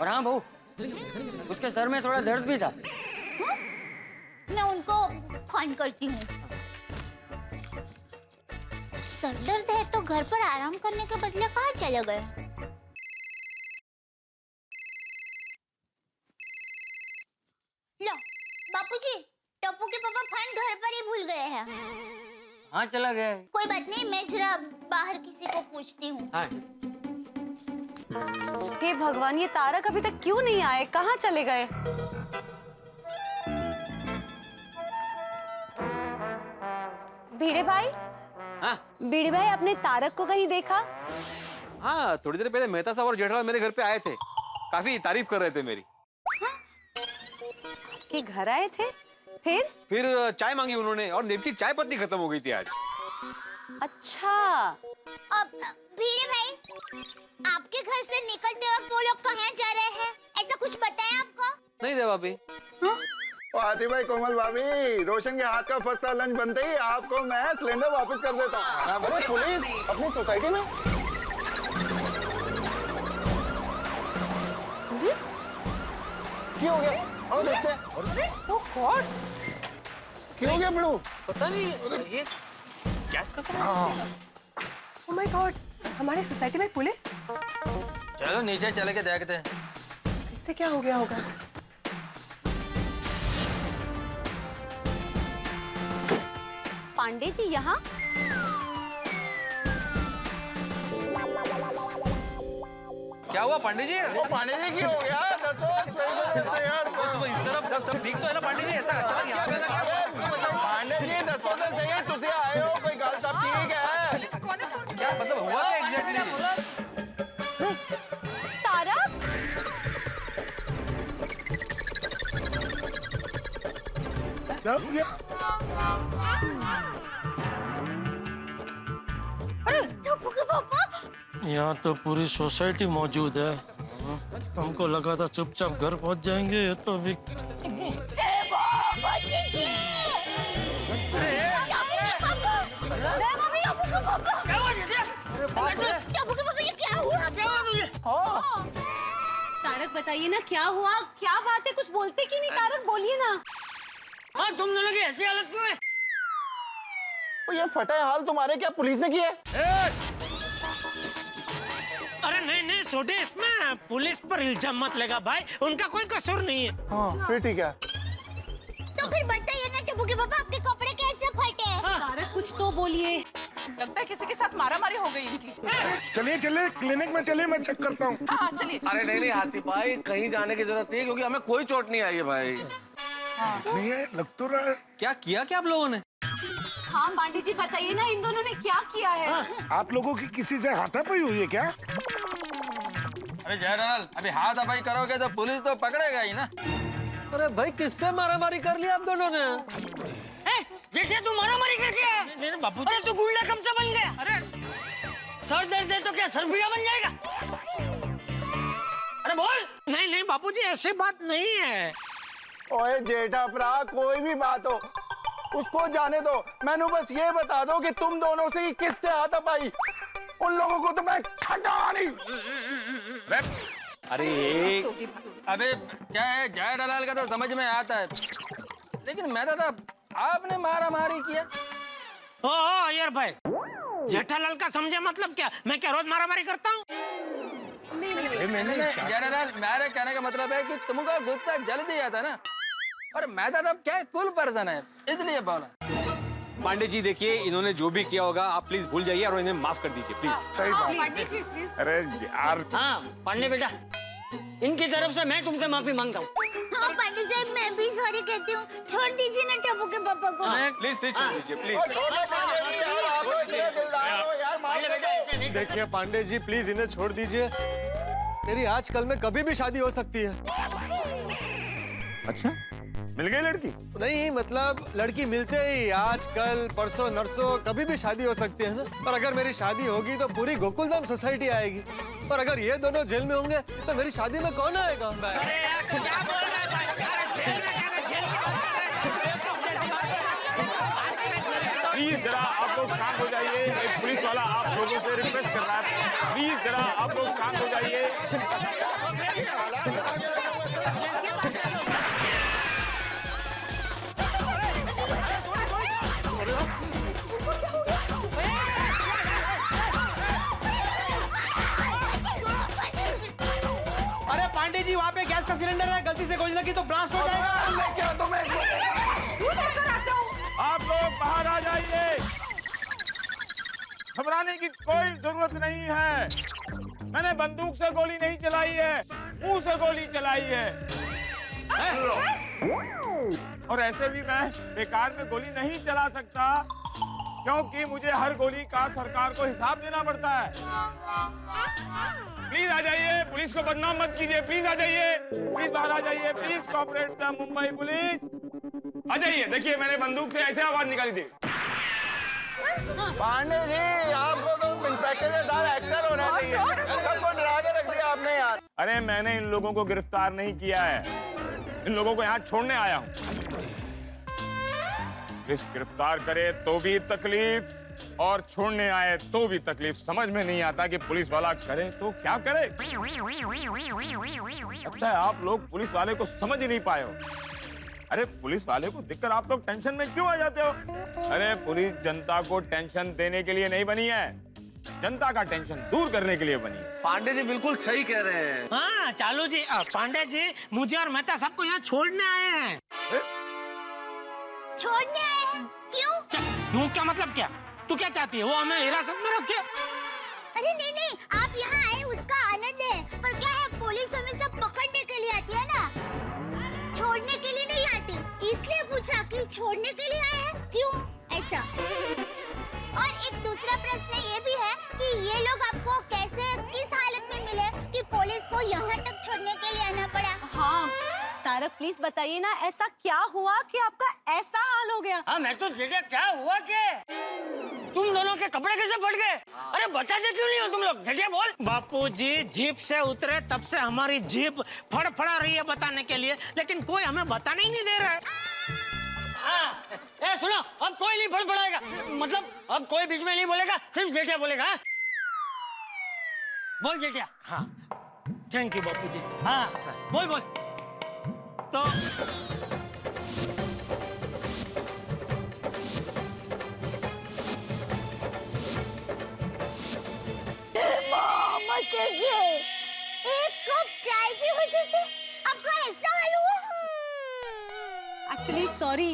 और हाँ बहू, उसके सर में थोड़ा दर्द भी था। मैं उनको फोन करती हूँ। सर दर्द है तो घर पर आराम करने के बदले कहाँ चले गए? बाबूजी, टप्पू के पापा फंड घर पर ही भूल गए हैं। हाँ चला गया है। कोई बात नहीं, मैं जरा बाहर किसी को पूछती हूँ। हाँ। हे भगवान, ये तारक अभी तक क्यों नहीं आए? कहाँ चले गए? भिड़े भाई, हाँ भिड़े भाई, अपने तारक को कहीं देखा? हाँ, थोड़ी देर पहले मेहता साहब और जेठालाल मेरे घर पे आए थे, काफी तारीफ कर रहे थे मेरी। कि घर आए थे? फिर चाय मांगी उन्होंने और नेम की चाय पत्ती खत्म हो गई थी आज। अच्छा। अब भिड़े भाई, आपके घर से निकलते वक्त वो लोग कहाँ जा रहे हैं? ऐसा कुछ पता है आपको? नहीं दे भाभी। आती भाई, कोमल भाभी, रोशन के हाथ का फर्स्ट क्लास लंच बनते ही आपको मैं सिलेंडर वापस कर देता हूँ। अरे पुलिस अपनी सोसाइटी में? पुलिस? क्या हो गया? और देखते हैं। ओह गॉड, क्या हो गया बिड़ू? पता नहीं, ये गैस खत्म है। ओह माय गॉड, हमारे सोसाइटी में पुलिस? चलो नीचे चले के देखते हैं। इससे क्या हो गया होगा? पांडे जी यहाँ? क्या हुआ पांडे जी? वो पांडे जी की हो गया? यार इस तरफ सब ठीक तो है ना पांडे जी? ऐसा अचानक यहाँ पे लगा? पांडे जी दसो तो सही, तुझे आए हो, कोई गल सब ठीक है? क्या मतलब हुआ क्या एग्जैक्टली? तारक? क्या हो गया? यहाँ तो पूरी सोसाइटी मौजूद है। हमको लगा था चुपचाप घर पहुँच जाएंगे, ये तो अभी तारक बताइए ना, क्या हुआ? क्या बात है? कुछ बोलते क्यों नहीं? तारक बोलिए ना। हाँ, तुम दोनों की ऐसी हालत क्यों है? तो ये फटे हाल तुम्हारे क्या पुलिस ने किए? अरे नहीं नहीं सोटे, इसमें पुलिस पर इल्जाम मत लगा भाई, उनका कोई कसूर नहीं है। हाँ फिर ठीक है। तो फिर बताइए ना टप्पू के पापा, आपके कपड़े कैसे फटे? तारक कुछ तो बोलिए। लगता है किसी के साथ मारामारी हो गई इनकी। चलिए चलिए क्लिनिक में चलिए, मैं चेक करता हूँ। हाँ चलिए। अरे नहीं नहीं हाथी भाई, कहीं जाने की जरूरत नहीं है, क्योंकि हमें कोई चोट नहीं आई है भाई। नहीं है, लग तो रहा है। क्या किया क्या आप लोगों ने? हाँ पांडे जी बताइए ना, इन दोनों ने क्या किया है? आप लोगों की किसी से हाथापाई हुई है क्या? अरे जेठालाल, अभी हाथापाई करोगे तो पुलिस तो पकड़ेगा ही ना। अरे भाई, किससे मारामारी कर लिया आप दोनों ने? जेठे तू मारामारी कर दिया? नहीं बापू, अरे तू गुंडा कमचा बन गया। अरे सर दर्द है तो क्या सरबिया बन जाएगा? अरे बोल। नहीं नहीं बापूजी, ऐसी बात नहीं है। ओए जेठा भरा, कोई भी बात हो उसको जाने दो, मैंने बस ये बता दो कि तुम दोनों से ही किससे हाथापाई। उन लोगों को तो मैं छटा नहीं। अरे अबे क्या है, जेठालाल का तो समझ में आता है, लेकिन मैं तो आपने मारामारी किया। ओ यार भाई, जेठालाल का समझे मतलब क्या? मैं क्या रोज मारामारी करता हूँ? जेठालाल, मेरे कहने का मतलब है कि तुमको गुस्सा जल्दी आता है ना, और मैं तो क्या है, कुल पर्सन है, इसलिए बोला। पांडे जी देखिए, इन्होंने जो भी किया होगा आप प्लीज भूल जाइए और इन्हें माफ कर दीजिए प्लीज। सही बात। अरे यार, हाँ पांडे बेटा, इनकी तरफ से मैं तुमसे माफी मांगता हूँ। हाँ पांडे साहब, मैं भी सॉरी कहती हूँ, छोड़ दीजिए ना टप्पू के पापा को। प्लीज प्लीज छोड़ दीजिए प्लीज। देखिए पांडे जी, प्लीज इन्हें छोड़ दीजिए। मेरी आजकल में कभी भी शादी हो सकती है। अच्छा मिल गई लड़की? नहीं मतलब लड़की मिलते ही आजकल परसों नरसों कभी भी शादी हो सकती है ना। पर अगर मेरी शादी होगी तो पूरी गोकुलधाम सोसाइटी आएगी, और अगर ये दोनों जेल में होंगे तो मेरी शादी में कौन आएगा? प्लीज जरा आप लोग शांत हो जाइए, एक पुलिस वाला आप लोगों से रिक्वेस्ट कर रहा है, प्लीज जरा आप लोग शांत हो जाइए। अरे पांडे जी, वहाँ पे गैस का सिलेंडर है, गलती से गोली लगी तो ब्लास्ट हो जाएगा। क्या तुम्हें आप लोग बाहर आ जाइए। घबराने की कोई जरूरत नहीं है। मैंने बंदूक से गोली नहीं चलाई है, मुंह से गोली चलाई है। और ऐसे भी मैं बेकार में गोली नहीं चला सकता, क्योंकि मुझे हर गोली का सरकार को हिसाब देना पड़ता है। प्लीज आ जाइए, पुलिस को बदनाम मत कीजिए। प्लीज आ जाइए, प्लीज बाहर आ जाइए। Please cooperate the Mumbai police. आ जाइए। देखिए मैंने बंदूक से ऐसे आवाज निकाली थी। पांडे जी, आपको तो इंस्पेक्टर के साथ एक्टर होना चाहिए। सबको डरा के रख दिया आपने यार। अरे मैंने इन लोगों को गिरफ्तार नहीं किया है, इन लोगों को यहाँ छोड़ने आया हूँ। पुलिस गिरफ्तार करे तो भी तकलीफ और छोड़ने आए तो भी तकलीफ। समझ में नहीं आता कि पुलिस वाला करे तो क्या करे। लगता है आप लोग पुलिस वाले को समझ ही नहीं पाए हो। अरे पुलिस वाले को देखकर आप लोग टेंशन में क्यों आ जाते हो? अरे पुलिस जनता को टेंशन देने के लिए नहीं बनी है, जनता का टेंशन दूर करने के लिए बनी है। पांडे जी बिल्कुल सही कह रहे हैं। हाँ चालू जी, पांडे जी मुझे और मेहता साहब को यहाँ छोड़ने आए हैं। छोड़ने आए हैं? क्यों? क्यों क्या मतलब क्या? तू क्या चाहती है, वो हमें हिरासत में रखे? अरे नहीं नहीं, आप यहाँ आए उसका आनंद है, पर क्या है पुलिस हमें सब पकड़ने के लिए आती है ना, छोड़ने के लिए नहीं आती। इसलिए पूछा कि छोड़ने के लिए आए हैं, क्यों ऐसा। और एक दूसरा प्रश्न ये भी है कि ये लोग आपको कैसे, किस हालत में मिले कि पुलिस को यहाँ तक छोड़ने के लिए आना पड़ा। हाँ तारक प्लीज बताइए ना, ऐसा क्या हुआ कि आपका ऐसा हाल हो गया। हाँ मैं तो जेठिया, क्या हुआ के तुम दोनों के कपड़े कैसे फट गए? अरे बताते क्यों नहीं हो तुम लोग? जेठिया बोल। बापूजी जीप से उतरे तब से हमारी जीप फड़फड़ा रही है बताने के लिए, लेकिन कोई हमें बताने ही नहीं दे रहा है। ए सुनो, अब कोई नहीं फड़फड़ाएगा, मतलब अब कोई बीच में नहीं बोलेगा, सिर्फ जेठिया बोलेगा। हाँ? बोल जेठिया। हाँ थैंक यू बापूजी। हाँ बोल बोल। तो एक कप चाय की वजह से आपका ऐसा हाल हुआ? एक्चुअली सॉरी,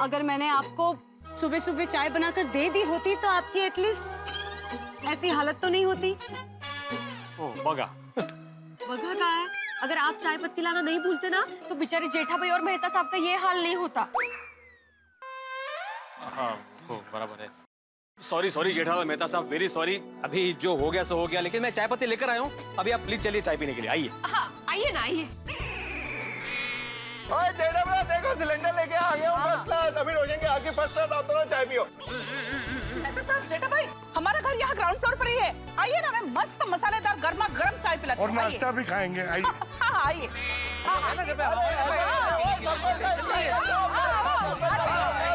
अगर मैंने आपको सुबह सुबह चाय बनाकर दे दी होती तो आपकी एटलीस्ट ऐसी हालत तो नहीं होती। बगा बगा कहाँ है? अगर आप चाय पत्ती लाना नहीं भूलते ना तो बेचारे जेठा भाई और मेहता साहब का ये हाल नहीं होता। हाँ बराबर है। सॉरी सॉरी जेठालाल मेहता साहब, वेरी सॉरी। अभी जो हो गया सो हो गया, लेकिन मैं चाय पत्ती लेकर आया हूँ। अभी आप प्लीज चलिए चाय पीने के लिए, आइए। हाँ आइए ना, आइए। ओए जेठा भैया देखो, सिलेंडर लेके आ गया हूँ फर्स्ट क्लास। अभी रोजेंगे आके फर्स्ट क्लास, आप दोनों चाय पियो। जेठा भाई हमारा घर यहाँ ग्राउंड फ्लोर पर ही है, आइए ना, मैं मस्त मसालेदार गर्मा गर्म चाय पिलाती हूँ। और नाश्ता भी खाएंगे, आइए। हाँ आइए।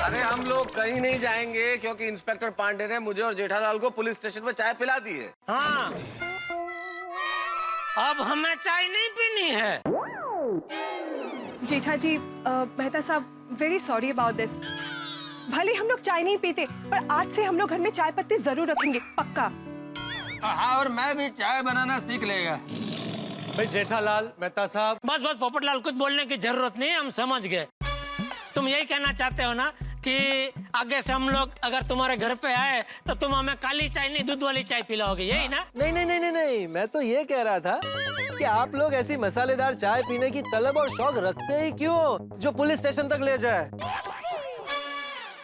अरे हम लोग कहीं नहीं जाएंगे, क्योंकि इंस्पेक्टर पांडे ने मुझे और जेठालाल को पुलिस स्टेशन पर चाय पिला दी है। हाँ अब हमें चाय नहीं पीनी है। जेठा जी, मेहता साहब वेरी सॉरी अबाउट दिस। भले हम लोग चाय नहीं पीते, पर आज से हम लोग घर में चाय पत्ती जरूर रखेंगे, पक्का। हाँ और मैं भी चाय बनाना सीख लेगा। भाई जेठालाल मेहता साहब, बस बस पोपटलाल, कुछ बोलने की जरूरत नहीं, हम समझ गए। तुम यही कहना चाहते हो ना कि आगे से हम लोग अगर तुम्हारे घर पे आए तो तुम हमें काली चाय नहीं दूध वाली चाय पिलाओगे, यही ना? नहीं नहीं नहीं नहीं नहीं, मैं तो ये कह रहा था कि आप लोग ऐसी मसालेदार चाय पीने की तलब और शौक रखते ही क्यों जो पुलिस स्टेशन तक ले जाए।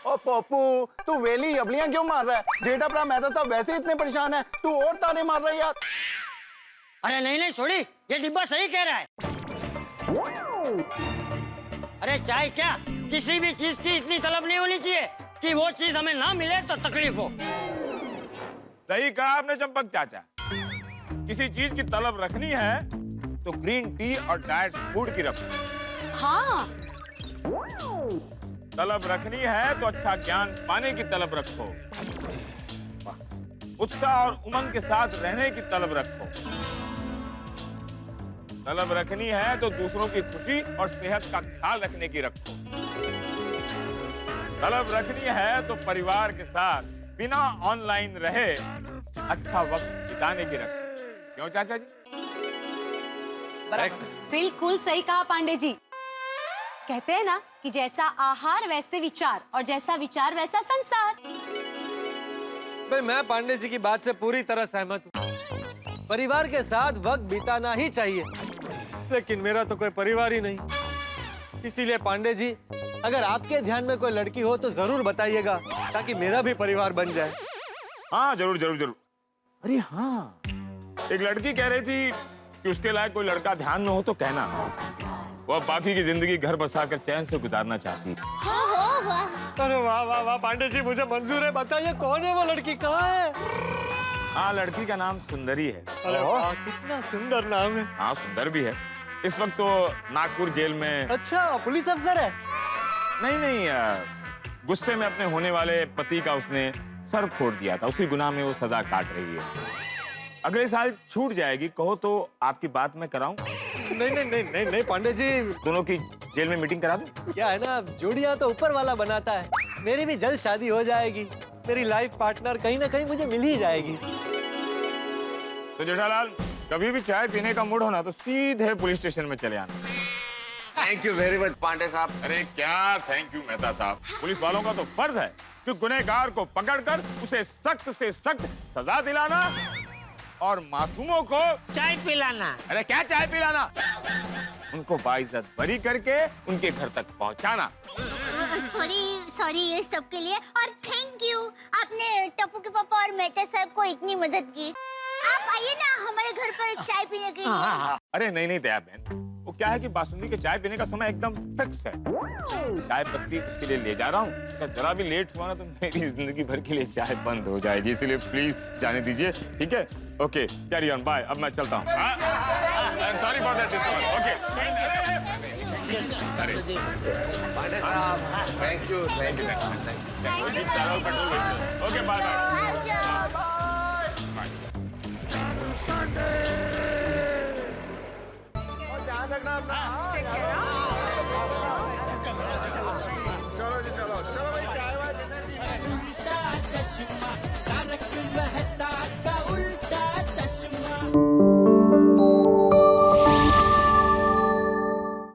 ओ पप्पू, तू वेली अबलियां क्यों मार रहा है? जेठा भरा मेहता साहब वैसे ही इतने परेशान है, तू और ताने मार रहा है यार। अरे नहीं नहीं छोड़ी, ये डिब्बा सही कह रहा है। अरे चाय क्या, किसी भी चीज की इतनी तलब नहीं होनी चाहिए कि वो चीज हमें ना मिले तो तकलीफ हो। सही कहा आपने चंपक चाचा। किसी चीज की तलब रखनी है तो ग्रीन टी और डाइट फूड की रखो। हाँ तलब रखनी है तो अच्छा ज्ञान पाने की तलब रखो, उत्साह और उमंग के साथ रहने की तलब रखो। तलब रखनी है तो दूसरों की खुशी और सेहत का ख्याल रखने की रखो। तलब रखनी है तो परिवार के साथ बिना ऑनलाइन रहे अच्छा वक्त बिताने की रखो। क्यों चाचा जी? बिल्कुल सही कहा पांडे जी। कहते हैं ना कि जैसा आहार वैसे विचार और जैसा विचार वैसा संसार। भाई मैं पांडे जी की बात से पूरी तरह सहमत हूँ। परिवार के साथ वक्त बिताना ही चाहिए, लेकिन मेरा तो कोई परिवार ही नहीं। इसीलिए पांडे जी, अगर आपके ध्यान में कोई लड़की हो तो जरूर बताइएगा, ताकि मेरा भी परिवार बन जाए। हाँ जरूर जरूर जरूर। अरे हाँ, एक लड़की कह रही थी कि उसके लायक कोई लड़का ध्यान में हो तो कहना। वो अब बाकी की जिंदगी घर बसाकर चैन से गुजारना चाहती है। अरे वाह वाह वाह पांडे जी, मुझे मंजूर है। बताइए कौन है वो लड़की, कहाँ है? हाँ, लड़की का नाम सुंदरी है। अरे वाह, कितना सुंदर नाम है। हाँ सुंदर भी है। इस वक्त तो नागपुर जेल में। अच्छा, पुलिस अफसर है? नहीं नहीं, गुस्से में अपने होने वाले पति का उसने सर फोड़ दिया था, उसी गुनाह में वो सजा काट रही है। अगले साल छूट जाएगी, कहो तो आपकी बात मैं कराऊं? नहीं नहीं नहीं नहीं नहीं पांडे जी, दोनों की जेल में मीटिंग करा दूं? क्या है ना, जोड़ियां तो ऊपर वाला बनाता है। मेरी भी जल्द शादी हो जाएगी, मेरी लाइफ पार्टनर कहीं ना कहीं मुझे मिल ही जाएगी। तो जेठालाल, कभी भी चाय पीने का मूड हो ना तो सीधे पुलिस स्टेशन में चले आना। Thank you very much Pandey साहब। अरे क्या थैंक यू मेहता साहब, पुलिस वालों का तो फर्ज है कि गुनहगार को पकड़कर उसे सख्त से सख्त सजा दिलाना और मासूमों को चाय पिलाना। अरे क्या चाय पिलाना, उनको बाइज्जत बरी करके उनके घर तक पहुंचाना। सॉरी ये सब के लिए, और थैंक यू, आपने टप्पू के पापा और मेहता साहब को इतनी मदद की। आप आइए ना हमारे घर पर चाय पीने के लिए। अरे नहीं नहीं दया बहन, वो क्या है कि बासुंदी के चाय पीने का समय एकदम फिक्स है। चाय पत्ती उसके लिए ले जा रहा हूँ, अगर जरा भी लेट हुआ ना तो मेरी जिंदगी भर के लिए चाय बंद हो जाएगी, इसलिए प्लीज जाने दीजिए, ठीक है? Okay, carry on, bye. अब मैं चलता हूँ। Sorry for that disturbance. Okay. Pandey साहब, thank you thank you. Okay, bye bye. ध्यान रखना अपना।